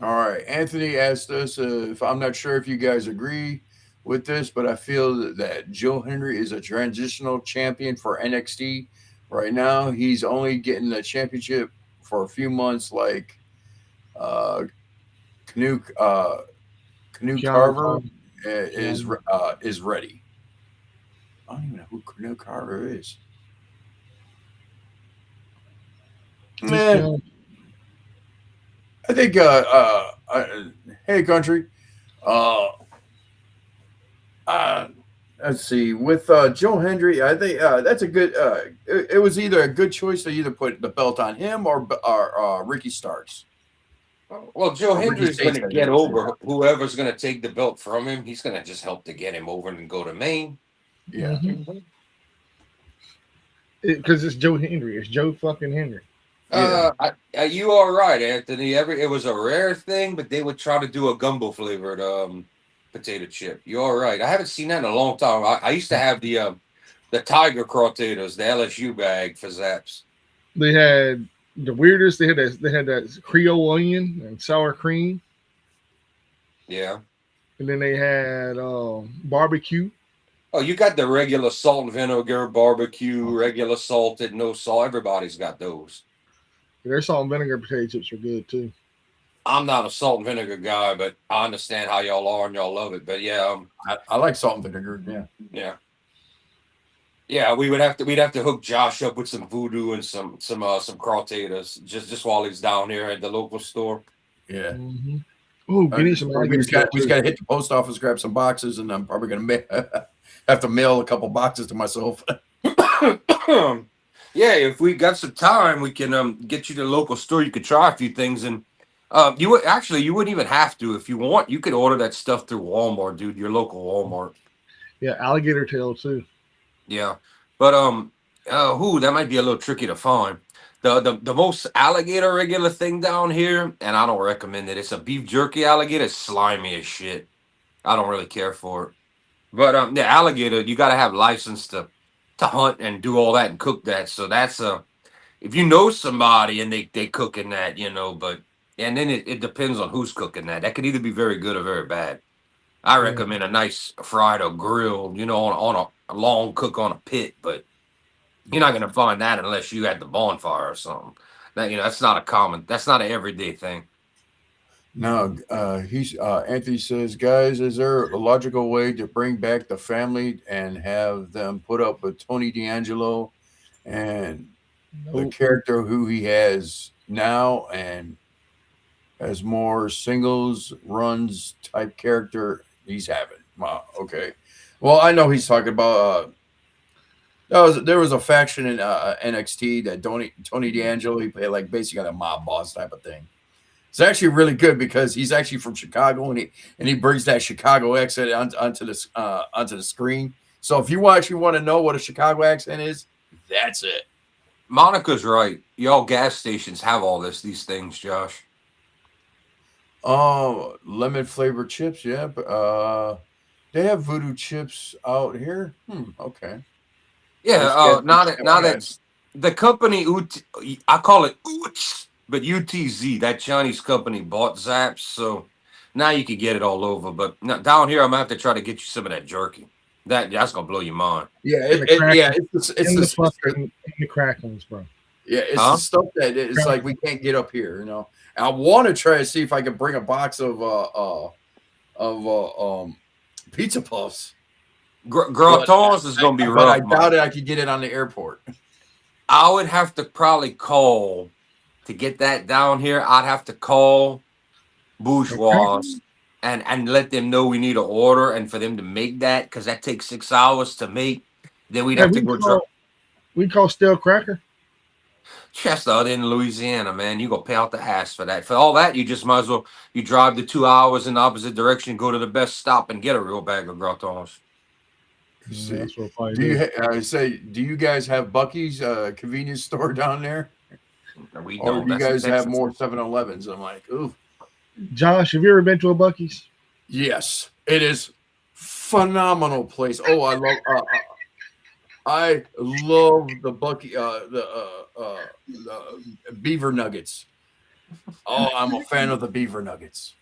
All right, Anthony asked us if I'm not sure if you guys agree with this, but I feel that Joe Henry is a transitional champion for NXT. Right now, he's only getting the championship for a few months, like uh, Canoe Canoe Keanu Carver Carter. is ready. I don't even know who Canoe Carver is. Who's Man, Keanu? I think. Hey, country. Uh, uh, let's see. With Joe Hendry, I think that's a good. It was either a good choice to either put the belt on him or Ricky Starks. Well, Joe Or Ricky Hendry's going States, to I get think. over whoever's going to take the belt from him. He's going to just help to get him over and go to Maine. Yeah. Because it's Joe Henry. It's Joe fucking Henry. You are right, Anthony. It was a rare thing, but they would try to do a gumbo flavored potato chip. You're right. I haven't seen that in a long time. I used to have the Tiger Crawtators, the LSU bag for Zaps. They had the weirdest. They had that Creole onion and sour cream, Yeah. and then they had barbecue. Oh, you got the regular salt and vinegar barbecue, regular salted, no salt. Everybody's got those. Their salt and vinegar potato chips are good too. I'm not a salt and vinegar guy, but I understand how y'all are and y'all love it. But yeah, I like salt and vinegar. Yeah. We'd have to hook Josh up with some voodoo and some crawtators just while he's down here at the local store. Yeah. Mm-hmm. Oh, give me some. We just got to hit the post office, grab some boxes, and I'm probably gonna have to mail a couple boxes to myself. Yeah, if we got some time, we can get you to the local store. You could try a few things, and you wouldn't even have to. If you want, you could order that stuff through Walmart, dude. Your local Walmart. Yeah, alligator tail too. Yeah, but that might be a little tricky to find. The most alligator regular thing down here, and I don't recommend it. It's a beef jerky alligator. It's slimy as shit. I don't really care for it. But the alligator, you got to have license to hunt and do all that and cook that. So that's if you know somebody and they cooking that, but and then it depends on who's cooking that. That could either be very good or very bad. I recommend a nice fried or grilled, on a long cook on a pit, but you're not gonna find that unless you had the bonfire or something. That's not an everyday thing. No, Anthony says, guys, is there a logical way to bring back the family and have them put up with Tony D'Angelo and the character who he has now and as more singles runs type character he's having? Wow, okay. Well, I know he's talking about there was a faction in NXT that Tony D'Angelo, he played like basically a mob boss type of thing. It's actually really good because he's actually from Chicago and he brings that Chicago accent onto the screen. So if you actually want to know what a Chicago accent is, that's it. Monica's right. Y'all gas stations have all these things, Josh. Oh, lemon flavored chips, yeah. But they have voodoo chips out here. Okay. Yeah. Now that the company I call it Oots. But UTZ, that Chinese company, bought Zaps, so now you can get it all over. But down here, I'm gonna have to try to get you some of that jerky. That's gonna blow your mind. Yeah, it's the cracklings, bro. Yeah, it's the stuff that it's like we can't get up here. I want to try to see if I can bring a box of pizza puffs. Gratons is gonna be rough. But I doubt it. I could get it on the airport. I would have to probably call. To get that down here, I'd have to call Bourgeois and let them know we need an order and for them to make that because that takes 6 hours to make. Then we'd have to go. We call stale cracker. Chester in Louisiana, man, you gonna pay out the ass for that. For all that, you just might as well drive the 2 hours in the opposite direction, go to the best stop, and get a real bag of gratons. Do you guys have Buc-ee's convenience store down there? We or do you guys have more 7-Elevens? I'm like, ooh. Josh, have you ever been to a Buc-ee's? Yes, it is phenomenal place. Oh, I love the Buc-ee, the beaver nuggets. Oh, I'm a fan of the beaver nuggets.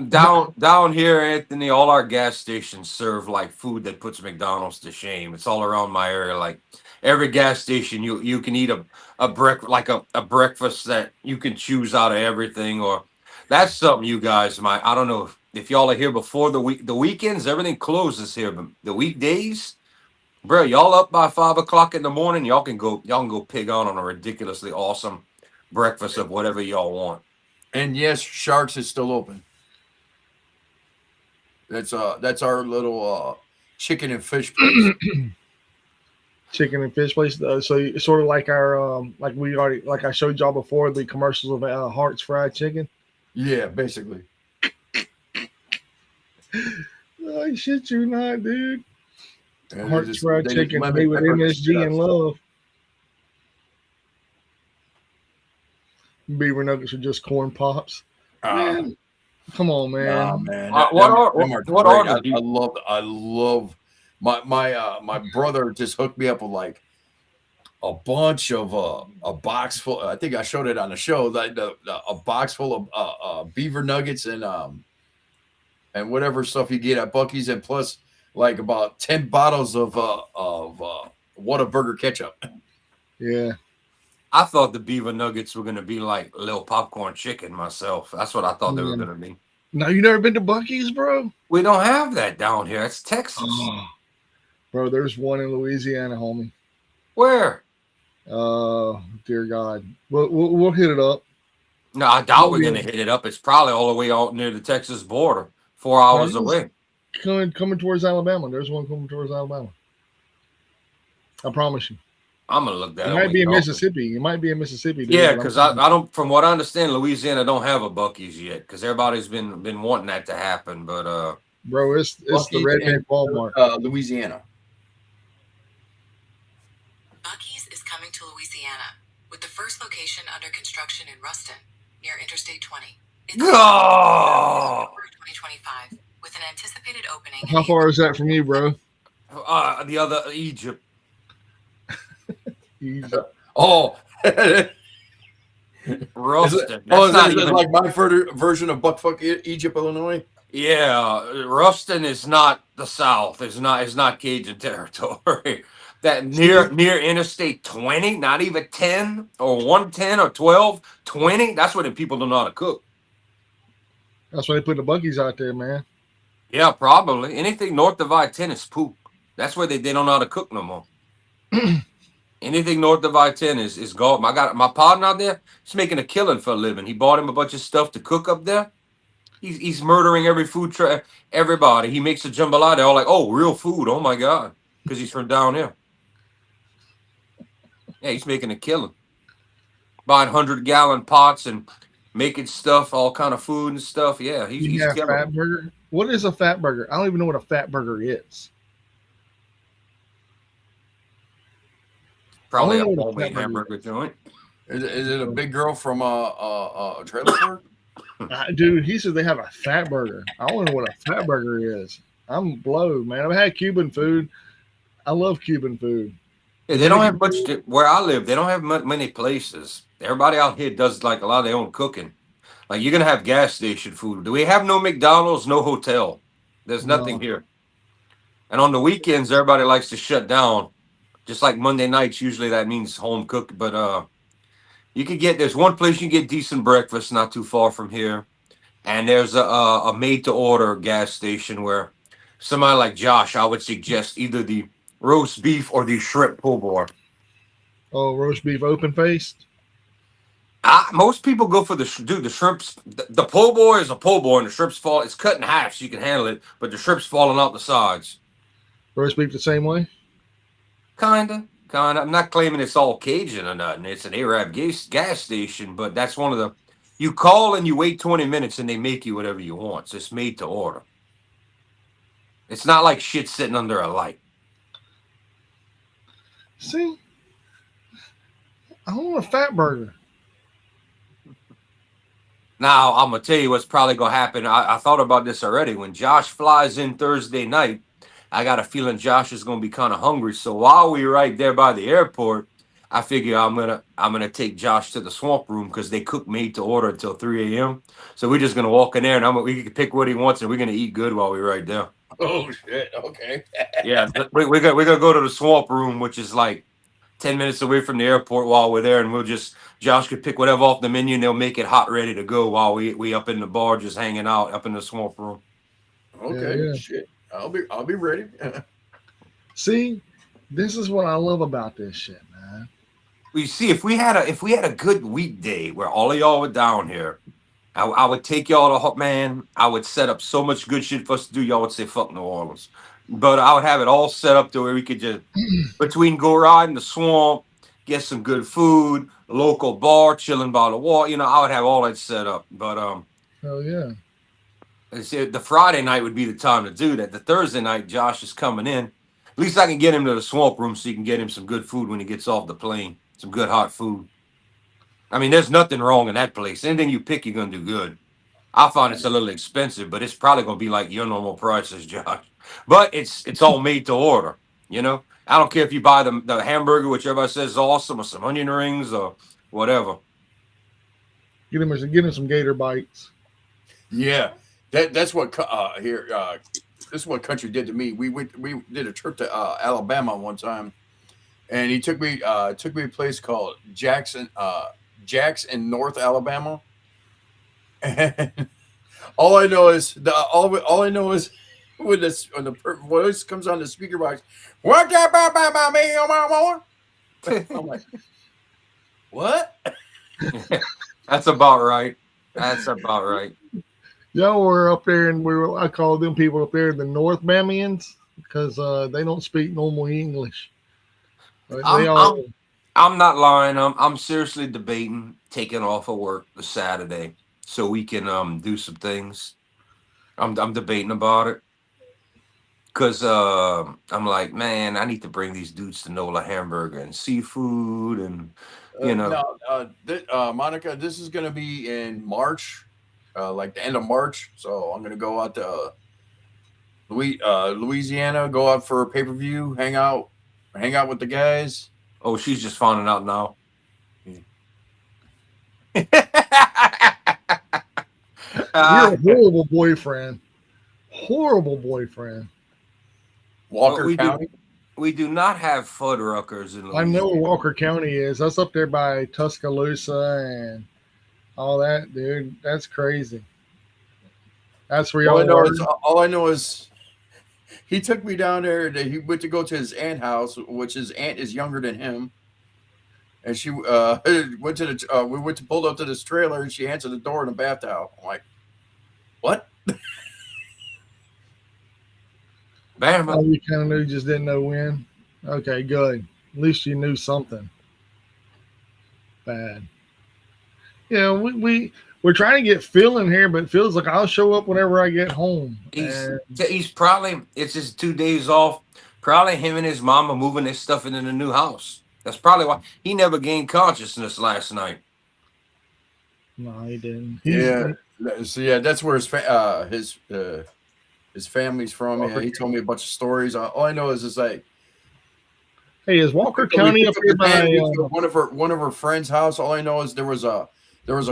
Down here, Anthony, all our gas stations serve like food that puts McDonald's to shame. It's all around my area. Like every gas station, you can eat a breakfast that you can choose out of everything. Or that's something you guys might. I don't know if y'all are here before the weekends. Everything closes here, but the weekdays, bro, y'all up by 5 o'clock in the morning. Y'all can go pig on a ridiculously awesome breakfast of whatever y'all want. And yes, Sharks is still open. That's our little chicken and fish place. Chicken and fish place. So sort of like our like I showed y'all before the commercials of Hart's Fried Chicken. Yeah, basically. Oh, shit, you not, dude. And Hart's Fried Chicken made with MSG and love. Beaver nuggets are just corn pops. Man, come on, man. Nah, man. What are they? I love my brother just hooked me up with like a bunch of a box full. I think I showed it on the show. Like a box full of beaver nuggets and whatever stuff you get at Buc-ee's, and plus like about 10 bottles of Whataburger ketchup. Yeah. I thought the beaver nuggets were going to be like little popcorn chicken myself. That's what I thought they were going to be. No, you never been to Buc-ee's, bro? We don't have that down here. It's Texas. Oh, bro, there's one in Louisiana, homie. Where? Dear God. We'll hit it up. No, I doubt we're going to hit it up. It's probably all the way out near the Texas border, 4 hours away. Coming towards Alabama. There's one coming towards Alabama. I promise you. I'm gonna look that. It might be in Mississippi. It might be in Mississippi. Dude, yeah, because I don't. From what I understand, Louisiana don't have a Buc-ee's yet. Because everybody's been wanting that to happen. But bro, it's the redneck Walmart. Louisiana. Buc-ee's is coming to Louisiana with the first location under construction in Ruston near Interstate 20. It's 2025 with an anticipated opening. How far is that from you, bro? The other Egypt. Oh, Ruston. Is it like my version of Buckfuck Egypt, Illinois? Yeah, Ruston is not the South. It's not Cajun territory. That near Interstate 20, not even 10 or 110 or 12, 20. That's where the people don't know how to cook. That's why they put the Buc-ee's out there, man. Yeah, probably. Anything north of I-10 is poop. That's where they don't know how to cook no more. Anything north of I-10 is gone. I got my partner out there. He's making a killing for a living. He bought him a bunch of stuff to cook up there. He's murdering every food truck, everybody. He makes a jambalaya. They're all like, "Oh, real food! Oh my god!" Because he's from down here. Yeah, he's making a killing, buying 100-gallon pots and making stuff, all kind of food and stuff. Yeah, he's killing. Fat burger. What is a fat burger? I don't even know what a fat burger is. Probably a homemade hamburger joint. Is it a big girl from a trailer park? Dude, he said they have a fat burger. I don't know what a fat burger is. I'm blown, man. I've had Cuban food. I love Cuban food. Yeah, they don't have much where I live. They don't have many places. Everybody out here does like a lot of their own cooking. Like you're gonna have gas station food. Do we have no McDonald's, no hotel? There's nothing here. And on the weekends, everybody likes to shut down. Just like Monday nights, usually that means home cooked. But there's one place you can get decent breakfast not too far from here. And there's a made-to-order gas station where somebody like Josh, I would suggest either the roast beef or the shrimp pulled pork. Oh, roast beef open-faced? Most people go for the shrimps. The po' boy is a po' boy, and the shrimps it's cut in half so you can handle it, but the shrimps falling out the sides. Roast beef the same way? Kinda. I'm not claiming it's all Cajun or nothing. It's an Arab gas station, but that's one of the. You call and you wait 20 minutes and they make you whatever you want. So it's made to order. It's not like shit sitting under a light. See, I want a fat burger. Now, I'm going to tell you what's probably going to happen. I thought about this already. When Josh flies in Thursday night, I got a feeling Josh is going to be kind of hungry. So while we're right there by the airport, I figure I'm gonna take Josh to the swamp room because they cook made to order until 3 a.m. So we're just gonna walk in there and we can pick what he wants and we're gonna eat good while we're right there. Oh shit! Okay. Yeah, we're gonna go to the swamp room, which is like 10 minutes away from the airport while we're there, and Josh could pick whatever off the menu and they'll make it hot ready to go while we up in the bar just hanging out up in the swamp room. Okay, Yeah. shit. I'll be ready. See, this is what I love about this shit, man. We see if we had a good weekday where all of y'all were down here, I would take y'all to man. I would set up so much good shit for us to do. Y'all would say fuck New Orleans, but I would have it all set up to where we could just between go ride in the swamp, get some good food, local bar, chilling by the wall. You know, I would have all that set up. But Hell yeah. the Friday night would be the time to do that. The Thursday night, Josh is coming in. At least I can get him to the swamp room so you can get him some good food when he gets off the plane. Some good hot food. I mean, there's nothing wrong in that place. Anything you pick, you're gonna do good. I find it's a little expensive, but it's probably gonna be like your normal prices, Josh. But it's all made to order. You know, I don't care if you buy the hamburger, which everybody says is awesome, or some onion rings or whatever. Get him some gator bites. Yeah, that's what here. This is what country did to me. We did a trip to Alabama one time, and he took me to a place called Jackson North Alabama. And all I know is when the voice comes on the speaker box, what that about me, I'm like, what? That's about right. That's about right. Y'all were up there, and I called them people up there the North Bamians because they don't speak normal English. I'm not lying. I'm seriously debating taking off of work the Saturday so we can do some things. I'm debating about it because I'm like, man, I need to bring these dudes to Nola Hamburger and seafood, and Monica, this is gonna be in March, like the end of March. So I'm gonna go out to Louisiana, go out for a pay-per-view, hang out with the guys. Oh, she's just finding out now. You're a horrible boyfriend. Horrible boyfriend. Walker County. We do not have Fuddruckers in Louisiana. I know where Walker County is. That's up there by Tuscaloosa and all that, dude. That's crazy. That's where y'all are. All I know is he took me down there. He went to go to his aunt's house, which his aunt is younger than him. And she went to we went to pull up to this trailer, and she answered the door in a bath towel. I'm like, what? Bam. Oh, you kind of knew, just didn't know when. Okay, good. At least you knew something. Bad. Yeah, we're trying to get Phil in here, but Phil's like, I'll show up whenever I get home. He's probably, it's his 2 days off. Probably him and his mom are moving their stuff into the new house. That's probably why he never gained consciousness last night. No, he didn't. So yeah, that's where his family's from. Yeah, he told me a bunch of stories. All I know is it's like, hey, is Walker County up here by one of her friend's house? All I know is there was a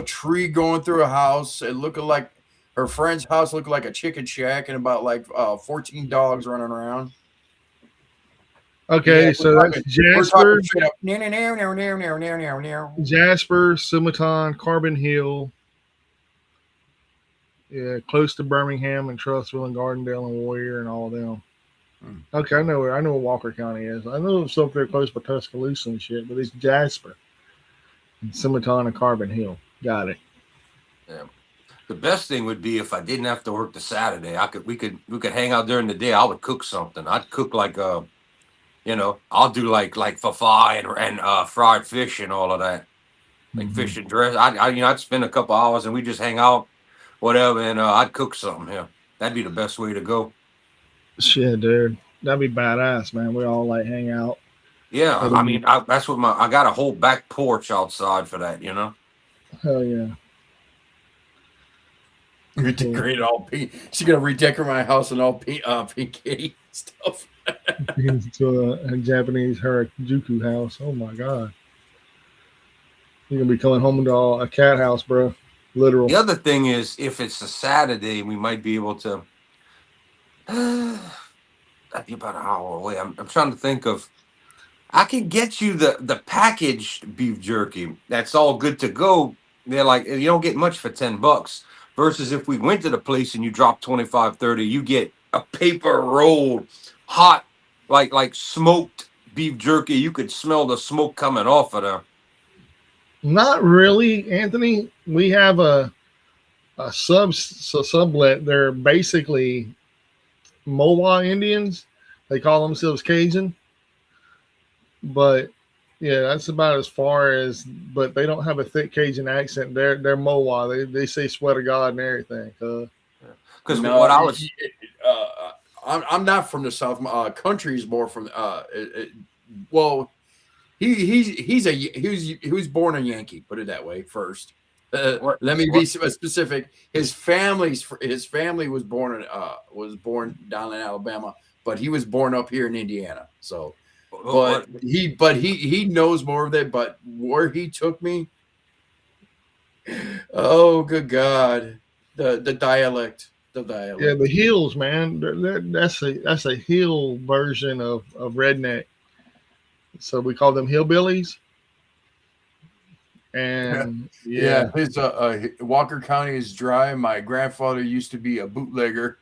tree going through a house. It looked like her friend's house looked like a chicken shack, and about like 14 dogs running around. Okay, so that's Jasper, Jasper, Sumiton, Carbon Hill. Yeah, close to Birmingham and Trussville and Gardendale and Warrior and all of them. Okay, I know where Walker County is. I know it's up there close by Tuscaloosa and shit, but it's Jasper, and Sumiton and Carbon Hill. Got it. Yeah. The best thing would be if I didn't have to work the Saturday. We could hang out during the day. I would cook something. I'd cook like I'll do like fa and fried fish and all of that, like fish and dress. I'd spend a couple hours and we just hang out, whatever, and I'd cook something here. That'd be the best way to go. Shit, dude, that'd be badass, man. We all like hang out. Yeah, I mean, that's what I got a whole back porch outside for that, you know. Hell yeah. Redecorate all pink. She's gonna redecorate my house in all pink stuff. To a Japanese Harajuku house. Oh my god. You're gonna be coming home to a cat house, bro. Literal. The other thing is, if it's a Saturday, we might be able to. That'd be about an hour away. I'm trying to think of. I could get you the packaged beef jerky. That's all good to go. They're like, you don't get much for $10. Versus if we went to the place and you drop 25, 30, you get a paper rolled, hot, like smoked beef jerky. You could smell the smoke coming off of there. Not really, Anthony. We have a sublet. They're basically Mowa Indians. They call themselves Cajun. But yeah, that's about as far as. But they don't have a thick Cajun accent. They're Mowa. They say swear to God and everything. Because what I was, I'm not from the South. Country's more from. Well, he was born a Yankee. Put it that way first. Let me be specific. His family was born down in Alabama, but he was born up here in Indiana. So, but he knows more of that. But where he took me, oh good God, the dialect. Yeah, the hills, man. That's a hill version of redneck. So we call them hillbillies. And yeah, his Walker County is dry. My grandfather used to be a bootlegger,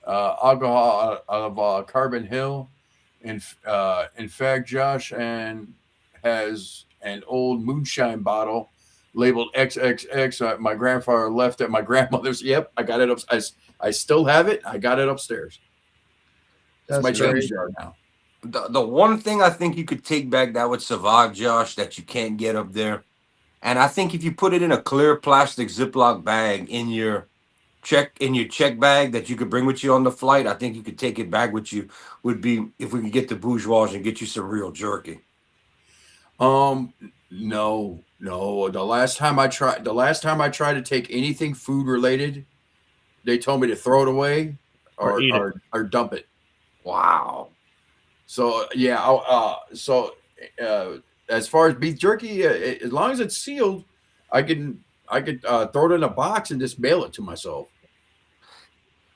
alcohol out of Carbon Hill. In fact, Josh and has an old moonshine bottle labeled XXX. My grandfather left at my grandmother's. Yep, I got it up. I still have it. I got it upstairs. That's my change jar now. The one thing I think you could take back that would survive, Josh, that you can't get up there, and I think if you put it in a clear plastic Ziploc bag in your check bag that you could bring with you on the flight, I think you could take it back with you. Would be if we could get the bourgeois and get you some real jerky. No. The last time I tried to take anything food related, they told me to throw it away or dump it. Wow. So yeah, as far as beef jerky, as long as it's sealed, I could throw it in a box and just mail it to myself.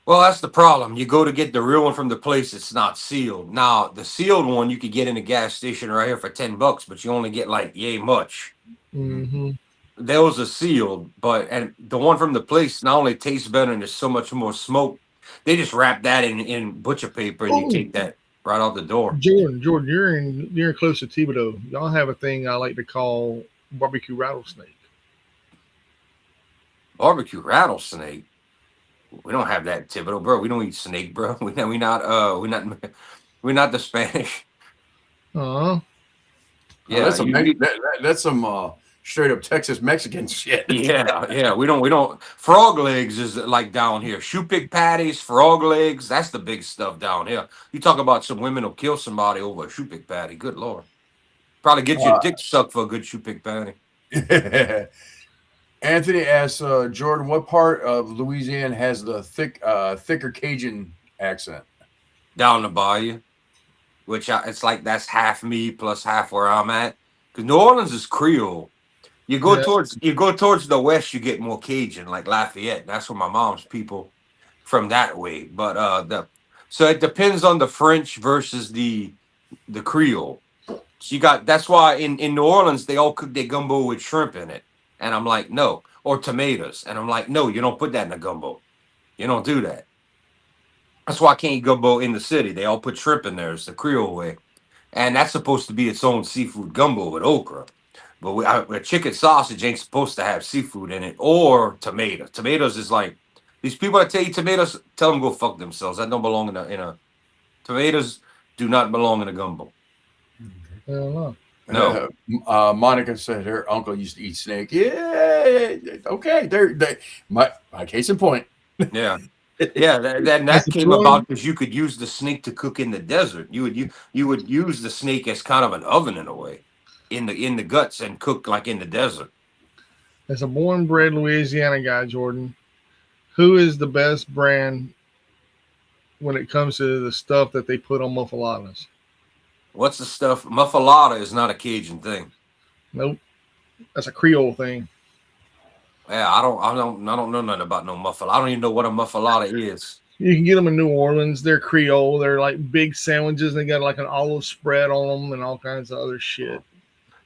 Well, that's the problem. You go to get the real one from the place, it's not sealed. Now, the sealed one you could get in a gas station right here for $10, but you only get like yay much. Mm-hmm. Those are sealed, and the one from the place not only tastes better and there's so much more smoke. They just wrap that in butcher paper and you take that right out the door. Jordan, you're close to Thibodeau. Y'all have a thing I like to call barbecue rattlesnake. Barbecue rattlesnake? We don't have that, Thibodeau, bro. We don't eat snake, bro. We're not the Spanish. Yeah, that's some straight up Texas Mexican shit. Yeah. We don't. Frog legs is like down here. Shoe pick patties, frog legs. That's the big stuff down here. You talk about some women will kill somebody over a shoe pick patty. Good Lord. Probably get your dick sucked for a good shoe pick patty. Anthony asks Jordan, what part of Louisiana has the thicker Cajun accent? Down the bayou, it's like that's half me plus half where I'm at. Because New Orleans is Creole. You go towards the west, you get more Cajun, like Lafayette. That's where my mom's people from that way. But so it depends on the French versus the Creole. So that's why in New Orleans they all cook their gumbo with shrimp in it. And I'm like, no, or tomatoes. And I'm like, no, you don't put that in a gumbo. You don't do that. That's why I can't eat gumbo in the city. They all put shrimp in there. It's the Creole way. And that's supposed to be its own seafood gumbo with okra. But chicken sausage ain't supposed to have seafood in it or tomato. Tomatoes is like, these people that tell you tomatoes, tell them go fuck themselves. That don't belong in a tomatoes do not belong in a gumbo. No. No. Monica said her uncle used to eat snake. Yeah. Okay. My case in point. Yeah. Yeah. That came about because you could use the snake to cook in the desert. You would use the snake as kind of an oven in a way, in the guts and cook like in the desert. As a born bred Louisiana guy, Jordan, who is the best brand when it comes to the stuff that they put on muffaladas? What's the stuff? Muffalata is not a Cajun thing. Nope. That's a Creole thing. Yeah, I don't know nothing about no muffalata. I don't even know what a muffalata is. You can get them in New Orleans. They're Creole. They're like big sandwiches. They got like an olive spread on them and all kinds of other shit.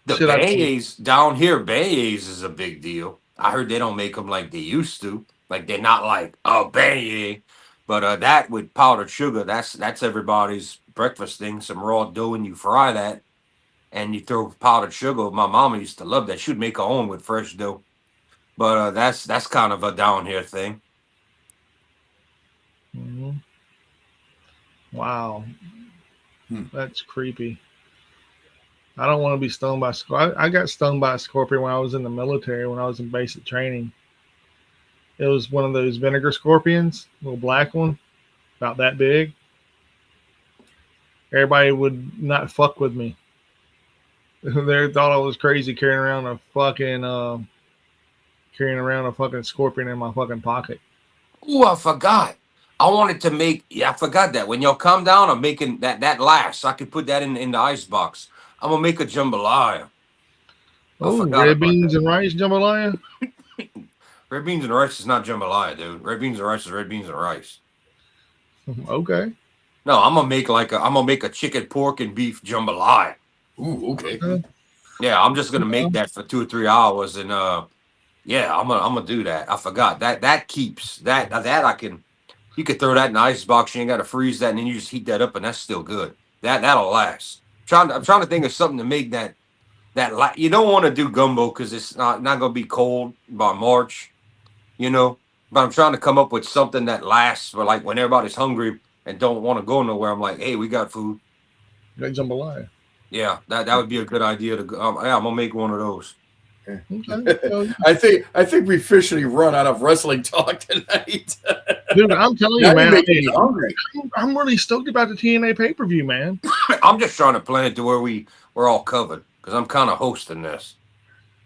The beignets down here, beignets is a big deal. I heard they don't make them like they used to. Like they're not like a beignet, but that with powdered sugar, that's everybody's breakfast thing. Some raw dough and you fry that, and you throw powdered sugar. My mama used to love that. She'd make her own with fresh dough, but that's kind of a down here thing. Mm-hmm. Wow, that's creepy. I don't want to be stung by I got stung by a scorpion when I was in the military, when I was in basic training. It was one of those vinegar scorpions, little black one, about that big. Everybody would not fuck with me. They thought I was crazy carrying around a fucking scorpion in my fucking pocket. Oh, I forgot. I wanted to make. Yeah, I forgot that. When y'all come down, I'm making that last. So I could put that in the ice box. I'm gonna make a jambalaya. Oh, red beans and rice jambalaya. Red beans and rice is not jambalaya, dude. Red beans and rice is red beans and rice. Okay. No, I'm gonna make a chicken, pork, and beef jambalaya. Ooh, okay. Yeah, I'm just gonna make that for 2 or 3 hours, and yeah, I'm gonna do that. I forgot that keeps that I can. You could throw that in the ice box. You ain't got to freeze that, and then you just heat that up, and that's still good. That'll last. I'm trying to think of something to make that you don't want to do gumbo because it's not gonna be cold by March, you know. But I'm trying to come up with something that lasts for like when everybody's hungry and don't want to go nowhere. I'm like, hey, we got food. Got jambalaya. Yeah, that would be a good idea to go. Yeah, I'm gonna make one of those. Okay. I think we officially run out of wrestling talk tonight. Dude, I'm telling you, man, hungry. I'm really stoked about the TNA pay-per-view, man. I'm just trying to plan it to where we're all covered because I'm kind of hosting this.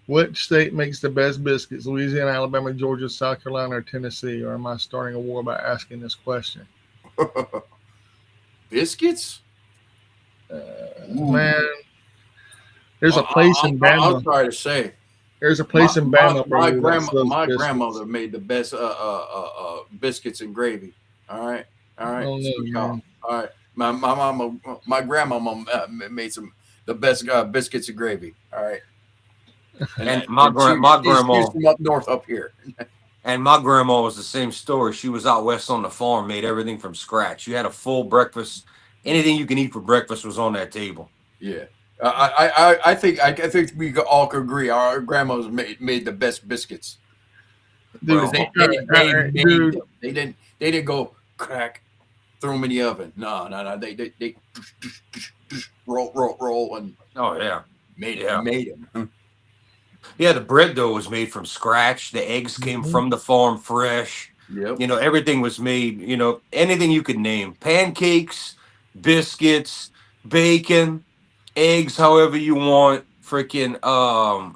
What state makes the best biscuits? Louisiana, Alabama, Georgia, South Carolina, or Tennessee? Or am I starting a war by asking this question? Biscuits? Man, there's a place in Bama. I'll try to say. There's a place in Bama. My grandmother made the best biscuits and gravy. All right. Oh, no, all right. My grandmama made the best biscuits and gravy. All right. And my grandma from up north up here. And my grandma was the same story. She was out west on the farm, made everything from scratch. You had a full breakfast. Anything you can eat for breakfast was on that table. Yeah. I think we all could agree. Our grandmas made the best biscuits. Dude, they didn't go crack, throw them in the oven. No. They roll and made them. Yeah, the bread dough was made from scratch. The eggs came from the farm fresh. Yep. You know, everything was made. You know, anything you could name: pancakes, biscuits, bacon, eggs, however you want. Freaking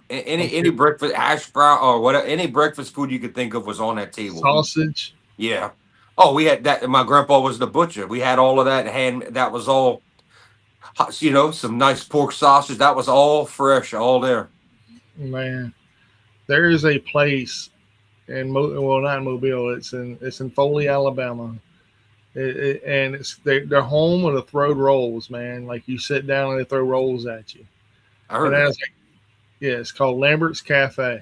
any breakfast hash brown or whatever, any breakfast food you could think of was on that table. Sausage. Yeah. Oh, we had that. My grandpa was the butcher. We had all of that that was all, you know, some nice pork sausage. That was all fresh, all there. Man, there is a place in not in Mobile. It's in Foley, Alabama. And it's they're home of the throw rolls, man. Like you sit down and they throw rolls at you. I heard that. Yeah, it's called Lambert's Cafe.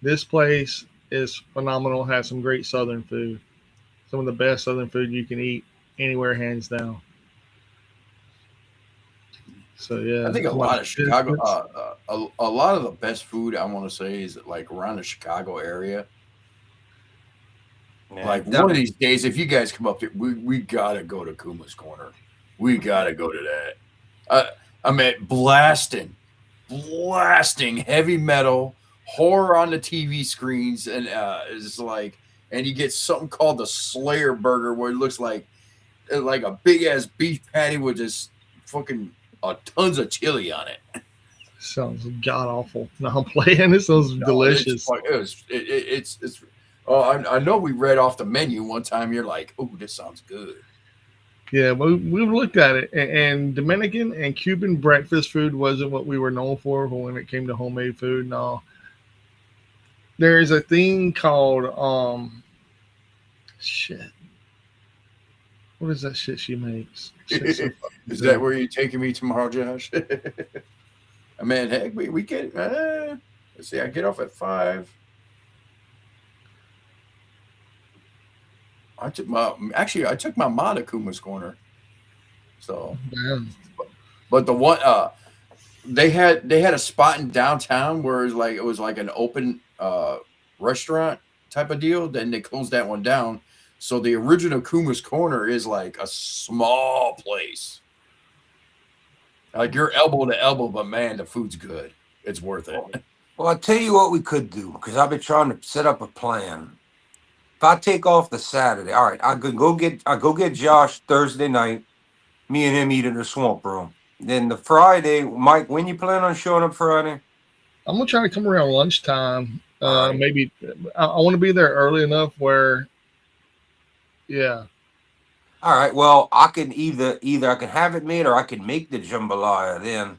This place is phenomenal. Has some great Southern food. Some of the best Southern food you can eat anywhere, hands down. So yeah, I think a lot of Chicago, a lot of the best food I want to say is like around the Chicago area. Yeah, like one of these days, if you guys come up there, we gotta go to Kuma's Corner. We gotta go to that. I mean, blasting heavy metal horror on the TV screens, and it's like, and you get something called the Slayer Burger, where it looks like a big ass beef patty with just fucking tons of chili on it. Sounds god awful. No, I'm playing. It sounds delicious. I know we read off the menu one time. You're like, oh, this sounds good. Yeah, we looked at it, and Dominican and Cuban breakfast food wasn't what we were known for when it came to homemade food. No, there's a thing called shit. What is that shit she makes? Shit's so fucking Is that good. where you're taking me tomorrow, Josh? I mean, heck, we get. Let's see. I get off at 5. I took my mom to Kuma's Corner. So, Damn. but the one they had a spot in downtown where it was like an open restaurant type of deal. Then they closed that one down. So the original Kuma's Corner is like a small place. Like you're elbow to elbow, but man, the food's good. It's worth it. Well, I'll tell you what we could do, because I've been trying to set up a plan. If I take off the Saturday, all right, I go get Josh Thursday night. Me and him eat in the swamp room. Then the Friday, Mike, when you plan on showing up Friday? I'm gonna try to come around lunchtime. All right. Maybe I want to be there early enough where, yeah. All right. Well, I can either I can have it made or I can make the jambalaya. Then,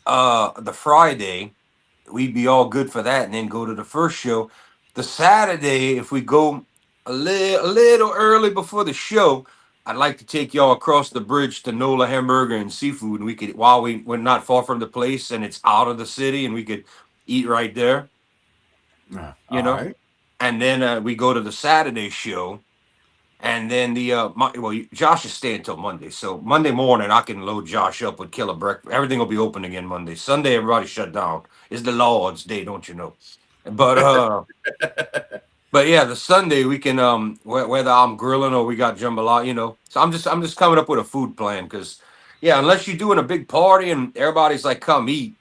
the Friday, we'd be all good for that, and then go to the first show. The Saturday, if we go a little early before the show, I'd like to take y'all across the bridge to Nola Hamburger and Seafood, and we could we're not far from the place, and it's out of the city, and we could eat right there. You know, right. And then we go to the Saturday show. And then Josh is staying until Monday. So Monday morning, I can load Josh up with killer breakfast. Everything will be open again Monday. Sunday, everybody shut down. It's the Lord's Day, don't you know? But but yeah, the Sunday we can whether I'm grilling or we got jambalaya, you know. So I'm just coming up with a food plan because yeah, unless you're doing a big party and everybody's like come eat,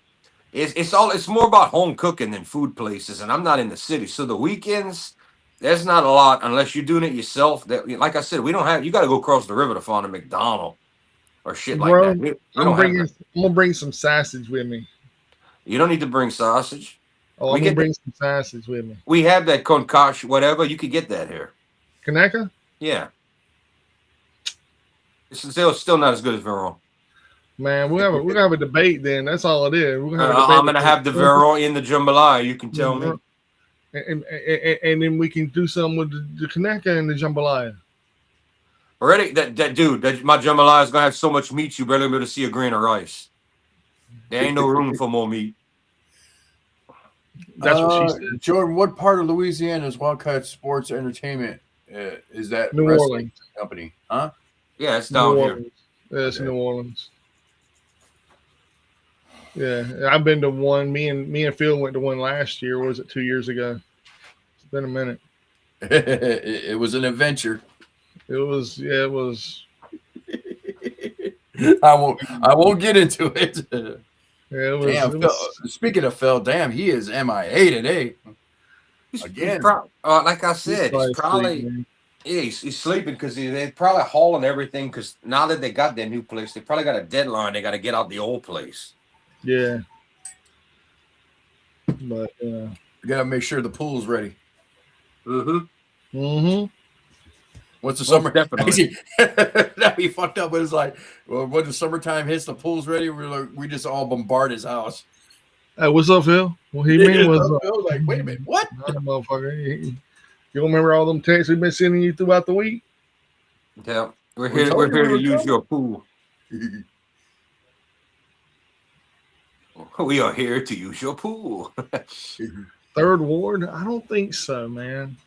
it's more about home cooking than food places, and I'm not in the city, so the weekends. There's not a lot unless you're doing it yourself. That, like I said, we don't have. You got to go across the river to find a McDonald's or shit like Bro, that. We don't have that. I'm gonna bring some sausage with me. You don't need to bring sausage. Oh, We I'm gonna get bring some sausage with me. we have that concoction, whatever. You could get that here. Kaneka? Yeah, it's still not as good as Verron. Man, we're gonna have a debate then. That's all it is. We're gonna have a debate. I'm gonna have the Verron in the jambalaya. You can tell me. And then we can do something with the Kaneka and the jambalaya. Already, that dude, my jambalaya is gonna have so much meat you barely be able to see a grain of rice. There ain't no room for more meat. That's what she said. Jordan, what part of Louisiana is Wildcat Sports Entertainment? Is that New wrestling Orleans company? Huh? Yeah, it's down here. Yeah, it's New Orleans. Yeah, I've been to one. Me and Phil went to one last year. Or was it 2 years ago? It's been a minute. It was an adventure. It was. Yeah, it was. I won't get into it. Yeah, it was. Damn, It Phil, was speaking of Phil, damn, he is MIA today. Again, Again. like I said, he's probably sleeping. yeah, he's sleeping because they're probably hauling everything. Because now that they got their new place, they probably got a deadline. They got to get out the old place. Yeah. But We gotta make sure the pool's ready. mm-hmm. Once the Well, summer definitely. that'd be fucked up. But it's like, well, when the summertime hits, the pool's ready. We just all bombard his house. Hey, what's up, Phil? What he mean was I was like, wait a minute, what? motherfucker. You don't remember all them texts we've been sending you throughout the week? Yeah, we're We here. told We're you here we to were use coming. your pool. We are here to use your pool. Third Ward? I don't think so, man.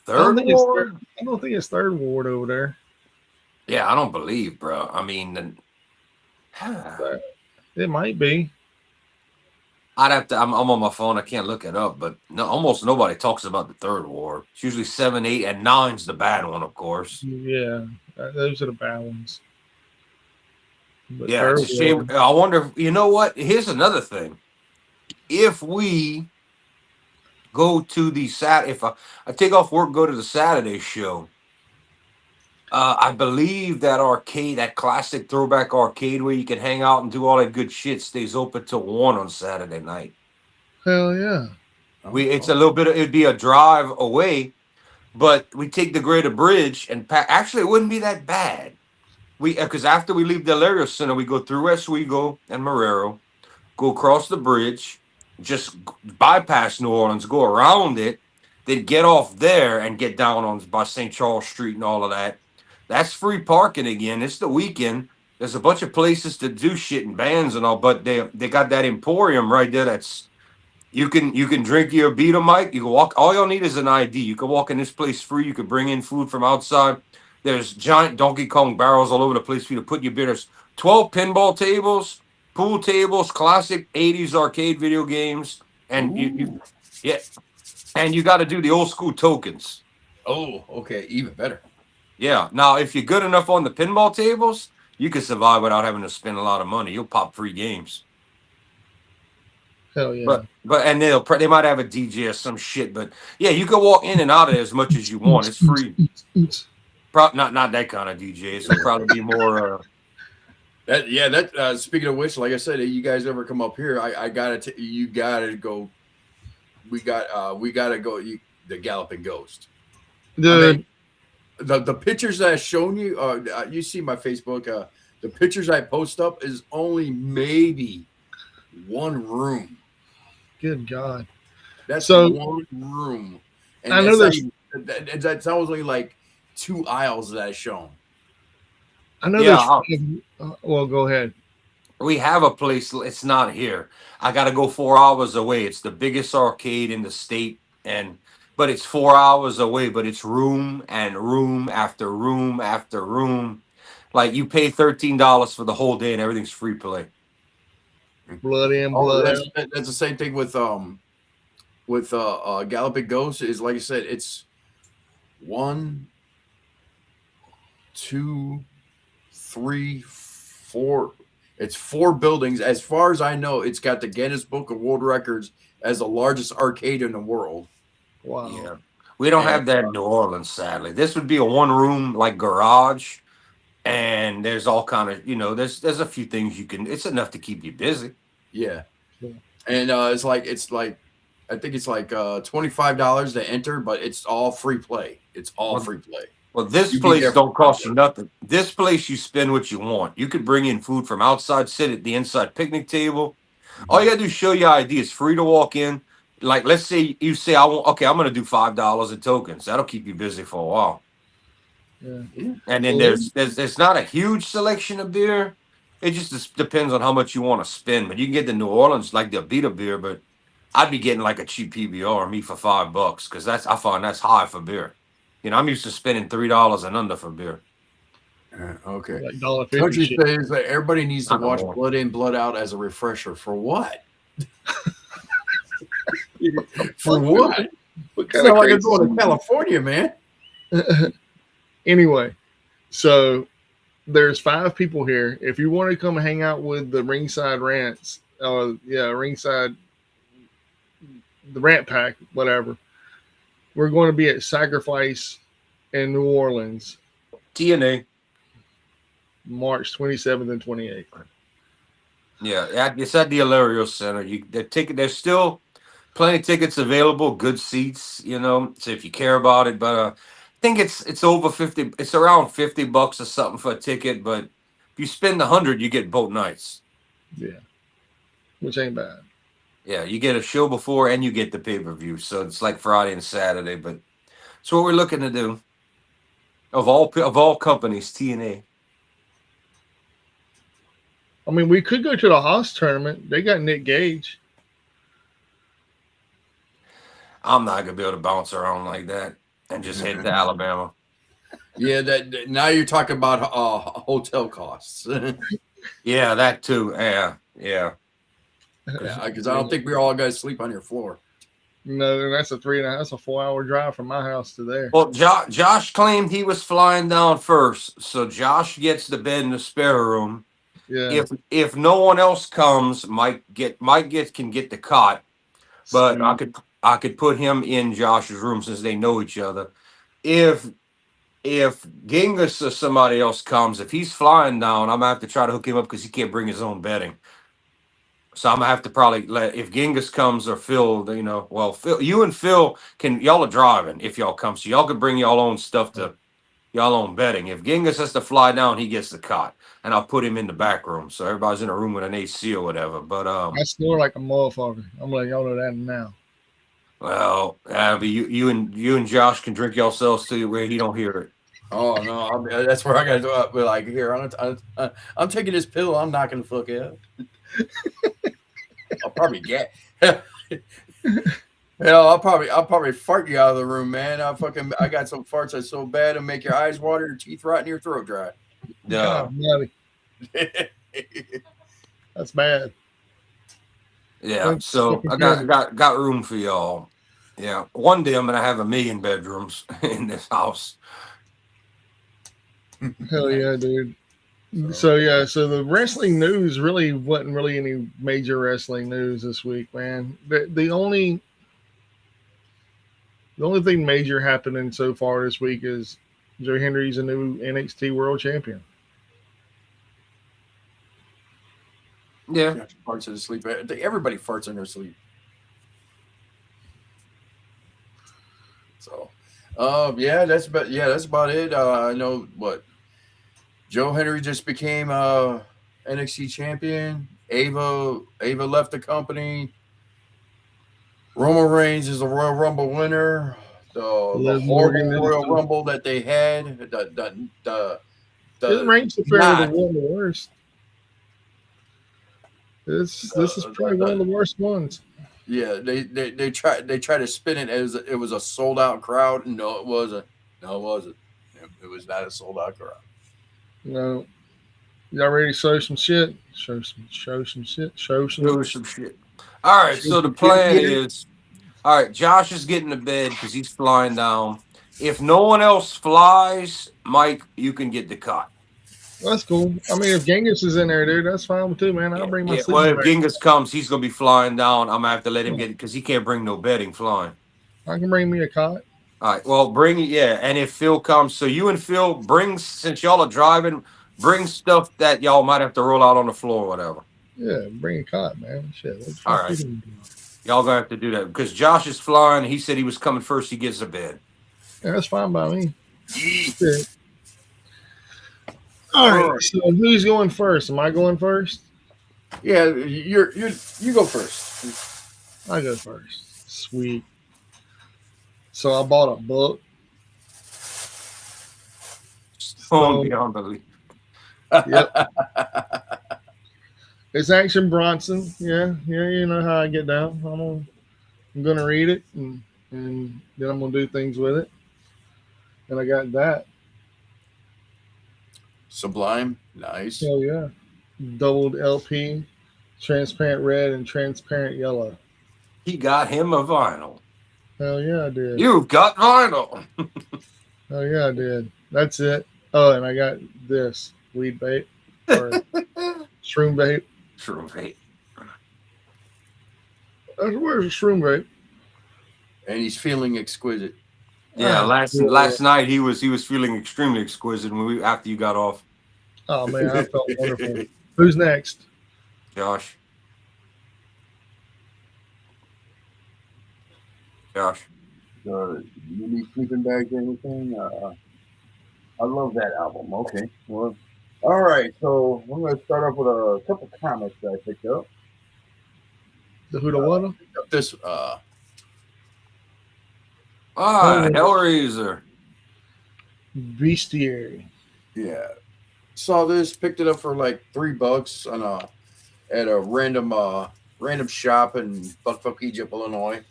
Third ward? I don't think it's Third Ward over there. Yeah, I don't believe, bro. I mean, But it might be. I'd have to. I'm on my phone. I can't look it up, but no, almost nobody talks about the third ward. It's usually 7, 8, and 9's the bad one, of course. Yeah, those are the bad ones. But Yeah, it's a shame. I wonder. You know what? Here's another thing. If we go to the if I take off work, go to the Saturday show. I believe that arcade, that classic throwback arcade where you can hang out and do all that good shit, stays open till 1 on Saturday night. Hell yeah. It's a little bit. It'd be a drive away, But we take the Greater Bridge and actually it wouldn't be that bad. Because after we leave the Hilario Center, we go through Oswego and Marrero, go across the bridge, just bypass New Orleans, go around it, then get off there and get down on by St. Charles Street and all of that. That's free parking again. It's the weekend. There's a bunch of places to do shit and bands and all, but they got that Emporium right there. That's you can drink your beer, Mike. You can walk. All you'll need is an ID. You can walk in this place free. You can bring in food from outside. There's giant Donkey Kong barrels all over the place for you to put your beer. There's 12 pinball tables, pool tables, classic 80s arcade video games, and yeah, and you got to do the old school tokens. Oh, okay, even better. Yeah. Now, if you're good enough on the pinball tables, you can survive without having to spend a lot of money. You'll pop free games. Hell yeah. But and they might have a DJ or some shit, but yeah, you can walk in and out of there as much as you want. It's free. Not that kind of DJ. It'll probably be more. Speaking of which, like I said, you guys ever come up here? You gotta go. We gotta go. The Galloping Ghost. The pictures that I've shown you. You see my Facebook. The pictures I post up is only maybe one room. Good God. That's one room. And I know that's only like 2 aisles that I've shown. I know there's. Well, go ahead. We have a place. It's not here. I got to go 4 hours away. It's the biggest arcade in the state, but it's 4 hours away. But it's room and room after room after room. Like you pay $13 for the whole day, and everything's free play. Blood in, blood out. That's the same thing with Galloping Ghost. Is like I said, it's 1, 2, 3, 4. It's 4 buildings. As far as I know, it's got the Guinness Book of World Records as the largest arcade in the world. Wow. Yeah. We don't have that in New Orleans, sadly. This would be a one-room like garage, and there's all kind of there's a few things you can. It's enough to keep you busy. Yeah. And it's like I think it's like $25 to enter, but it's all free play. It's all free play. Well, this place don't cost you nothing. This place you spend what you want. You could bring in food from outside, sit at the inside picnic table. All you gotta do is show your ID. It's free to walk in. Like, let's say you say, I'm gonna do $5 in tokens. That'll keep you busy for a while. Yeah. And then there's not a huge selection of beer. It just depends on how much you want to spend. But you can get the New Orleans, like the Abita beer, but I'd be getting like a cheap PBR me for $5 because I find that's high for beer. I'm used to spending $3 and under for beer. Okay. Like $1.50. Country says that everybody needs to watch Blood In, Blood Out as a refresher. For what? For what? What kind of like I'm going to California, man. Anyway, so there's 5 people here. If you want to come hang out with the Ringside Rants, Ringside, the Rant Pack, whatever, we're going to be at Sacrifice in New Orleans. TNA. March 27th and 28th. Yeah, it's at the Hilario Center. There's still plenty of tickets available, good seats, so if you care about it. But I think it's over 50. It's around $50 or something for a ticket. But if you spend $100, you get both nights. Yeah, which ain't bad. Yeah, you get a show before and you get the pay-per-view. So it's like Friday and Saturday. But it's what we're looking to do. Of all companies, TNA. I mean, we could go to the Haas tournament. They got Nick Gage. I'm not gonna be able to bounce around like that and just head to Alabama. Yeah, that now you're talking about hotel costs. Yeah, that too. Yeah. Because I don't think we're all going to sleep on your floor. No, that's a 4-hour drive from my house to there. Well, Josh claimed he was flying down first, so Josh gets the bed in the spare room. Yeah. If no one else comes, Mike can get the cot, but I could put him in Josh's room since they know each other. If Genghis or somebody else comes, if he's flying down, I'm gonna have to try to hook him up because he can't bring his own bedding. So I'm gonna have to probably let if Genghis comes or Phil, well, Phil, you and Phil y'all are driving if y'all come, so y'all can bring y'all own stuff to y'all own betting. If Genghis has to fly down, he gets the cot, and I'll put him in the back room, so everybody's in a room with an AC or whatever. But I snore like a motherfucker. I'm letting y'all know that now. well, but you and Josh can drink yourselves to where he don't hear it. Oh no, that's where I gotta do it. But like here, I'm taking this pill. I'm knocking the fuck out. I'll probably get. I'll probably fart you out of the room, man. I got some farts that's so bad it'll make your eyes water, your teeth rot, and your throat dry. Yeah, that's bad. Yeah, so I got room for y'all. Yeah, one day I'm gonna have 1 million bedrooms in this house. Hell yeah, dude. So the wrestling news really wasn't really any major wrestling news this week, man. The only thing major happening so far this week is Joe Henry's a new NXT World Champion. Yeah, farts in their sleep. Everybody farts in their sleep. So, that's about it. I know what Joe Henry just became NXT champion. Ava left the company. Roman Reigns is a Royal Rumble winner. The horrible Royal Rumble that they had. Reigns apparently one of the worst. This is probably one of the worst ones. Yeah, they try to spin it as it was a sold out crowd. No, it wasn't. No, it wasn't. It was not a sold out crowd. No. Y'all ready to show some shit? Show some shit. All right, so the plan is, all right, Josh is getting to bed because he's flying down. If no one else flies, Mike, you can get the cot. That's cool. I mean, if Genghis is in there, dude, that's fine too, man. I'll bring my sleeping Well, if bag. Genghis comes, he's gonna be flying down. I'm gonna have to let him get it because he can't bring no bedding flying. I can bring me a cot. All right. Well, and if Phil comes, so you and Phil since y'all are driving, bring stuff that y'all might have to roll out on the floor or whatever. Yeah, bring a cot, man. Shit. All right. Y'all gonna have to do that because Josh is flying. He said he was coming first. He gets a bed. Yeah, that's fine by me. Yeah. All right. So who's going first? Am I going first? Yeah, you go first. I go first. Sweet. So I bought a book. Beyond belief. Yep. It's Action Bronson. Yeah, you know how I get down. I'm gonna read it and then I'm gonna do things with it. And I got that. Sublime. Nice. Oh yeah. Doubled LP, transparent red and transparent yellow. He got him a vinyl. Hell yeah, I did. You've got vinyl. Oh yeah, I did. That's it. Oh, and I got this weed vape or shroom vape. Shroom vape. Where's the shroom vape? And he's feeling exquisite. Yeah, last night he was feeling extremely exquisite after you got off. Oh man, I felt wonderful. Who's next? Josh. Unique sleeping bags or anything? I love that album. Okay. Well, all right. So I'm going to start off with a couple comics that I picked up. The Who the What? This. Hellraiser. Bestiary. Yeah. Saw this, picked it up for like $3 on at a random shop in Buckfuck, Egypt, Illinois.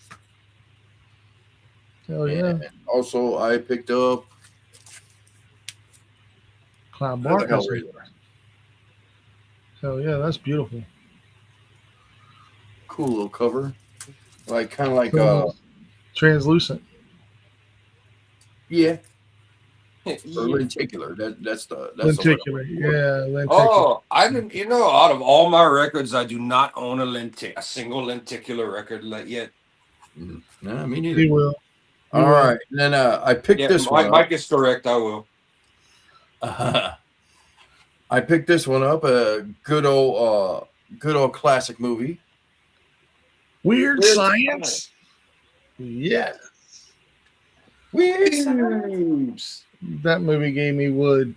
Hell yeah. And also, I picked up Cloud Barker. Hell yeah, that's beautiful. Cool little cover. Kind of like translucent. Yeah. Or lenticular. That's lenticular. Yeah, lenticular. Oh, I didn't. Out of all my records, I do not own a single lenticular record yet. No, me neither. He will. All right. Then I picked this one. Mike is correct. I will. I picked this one up. A good old good old classic movie. Weird Science. Yeah. Weird Science. That movie gave me wood.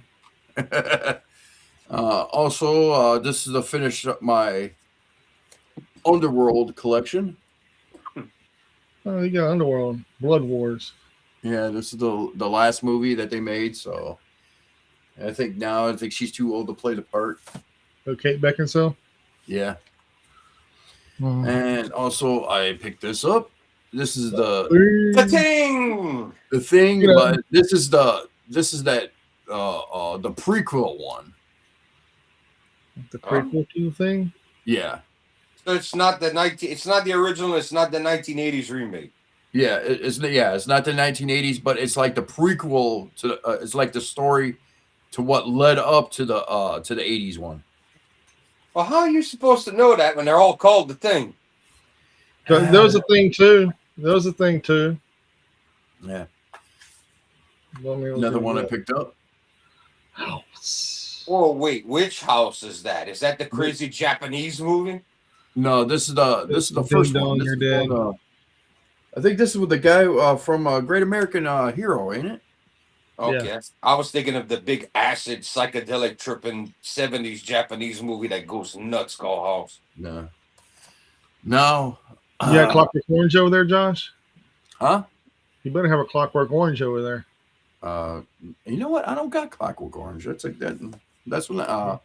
Also, this is to finish up my Underworld collection. Oh, you got Underworld, Blood Wars. Yeah, this is the last movie that they made. So I think she's too old to play the part. Oh, Kate Beckinsale. Yeah. And also, I picked this up. This is the thing, You know, but this is that the prequel one. the prequel to the thing. Yeah. So it's not the original. It's not the 1980s remake. Yeah, it's not the 1980s, but it's like the prequel to. It's like the story to what led up to the 80s one. Well, how are you supposed to know that when they're all called the Thing? There was a thing too. Yeah. Another one I picked up. House. Oh wait, which house is that? Is that the crazy Japanese movie? No, this is the first one. I think this is with the guy from Great American Hero, ain't it? Okay. Yeah. I was thinking of the big acid psychedelic tripping 70s Japanese movie that goes nuts called House. No. You got Clockwork Orange over there, Josh? Huh? You better have a Clockwork Orange over there. You know what? I don't got Clockwork Orange. That's like that. That's when I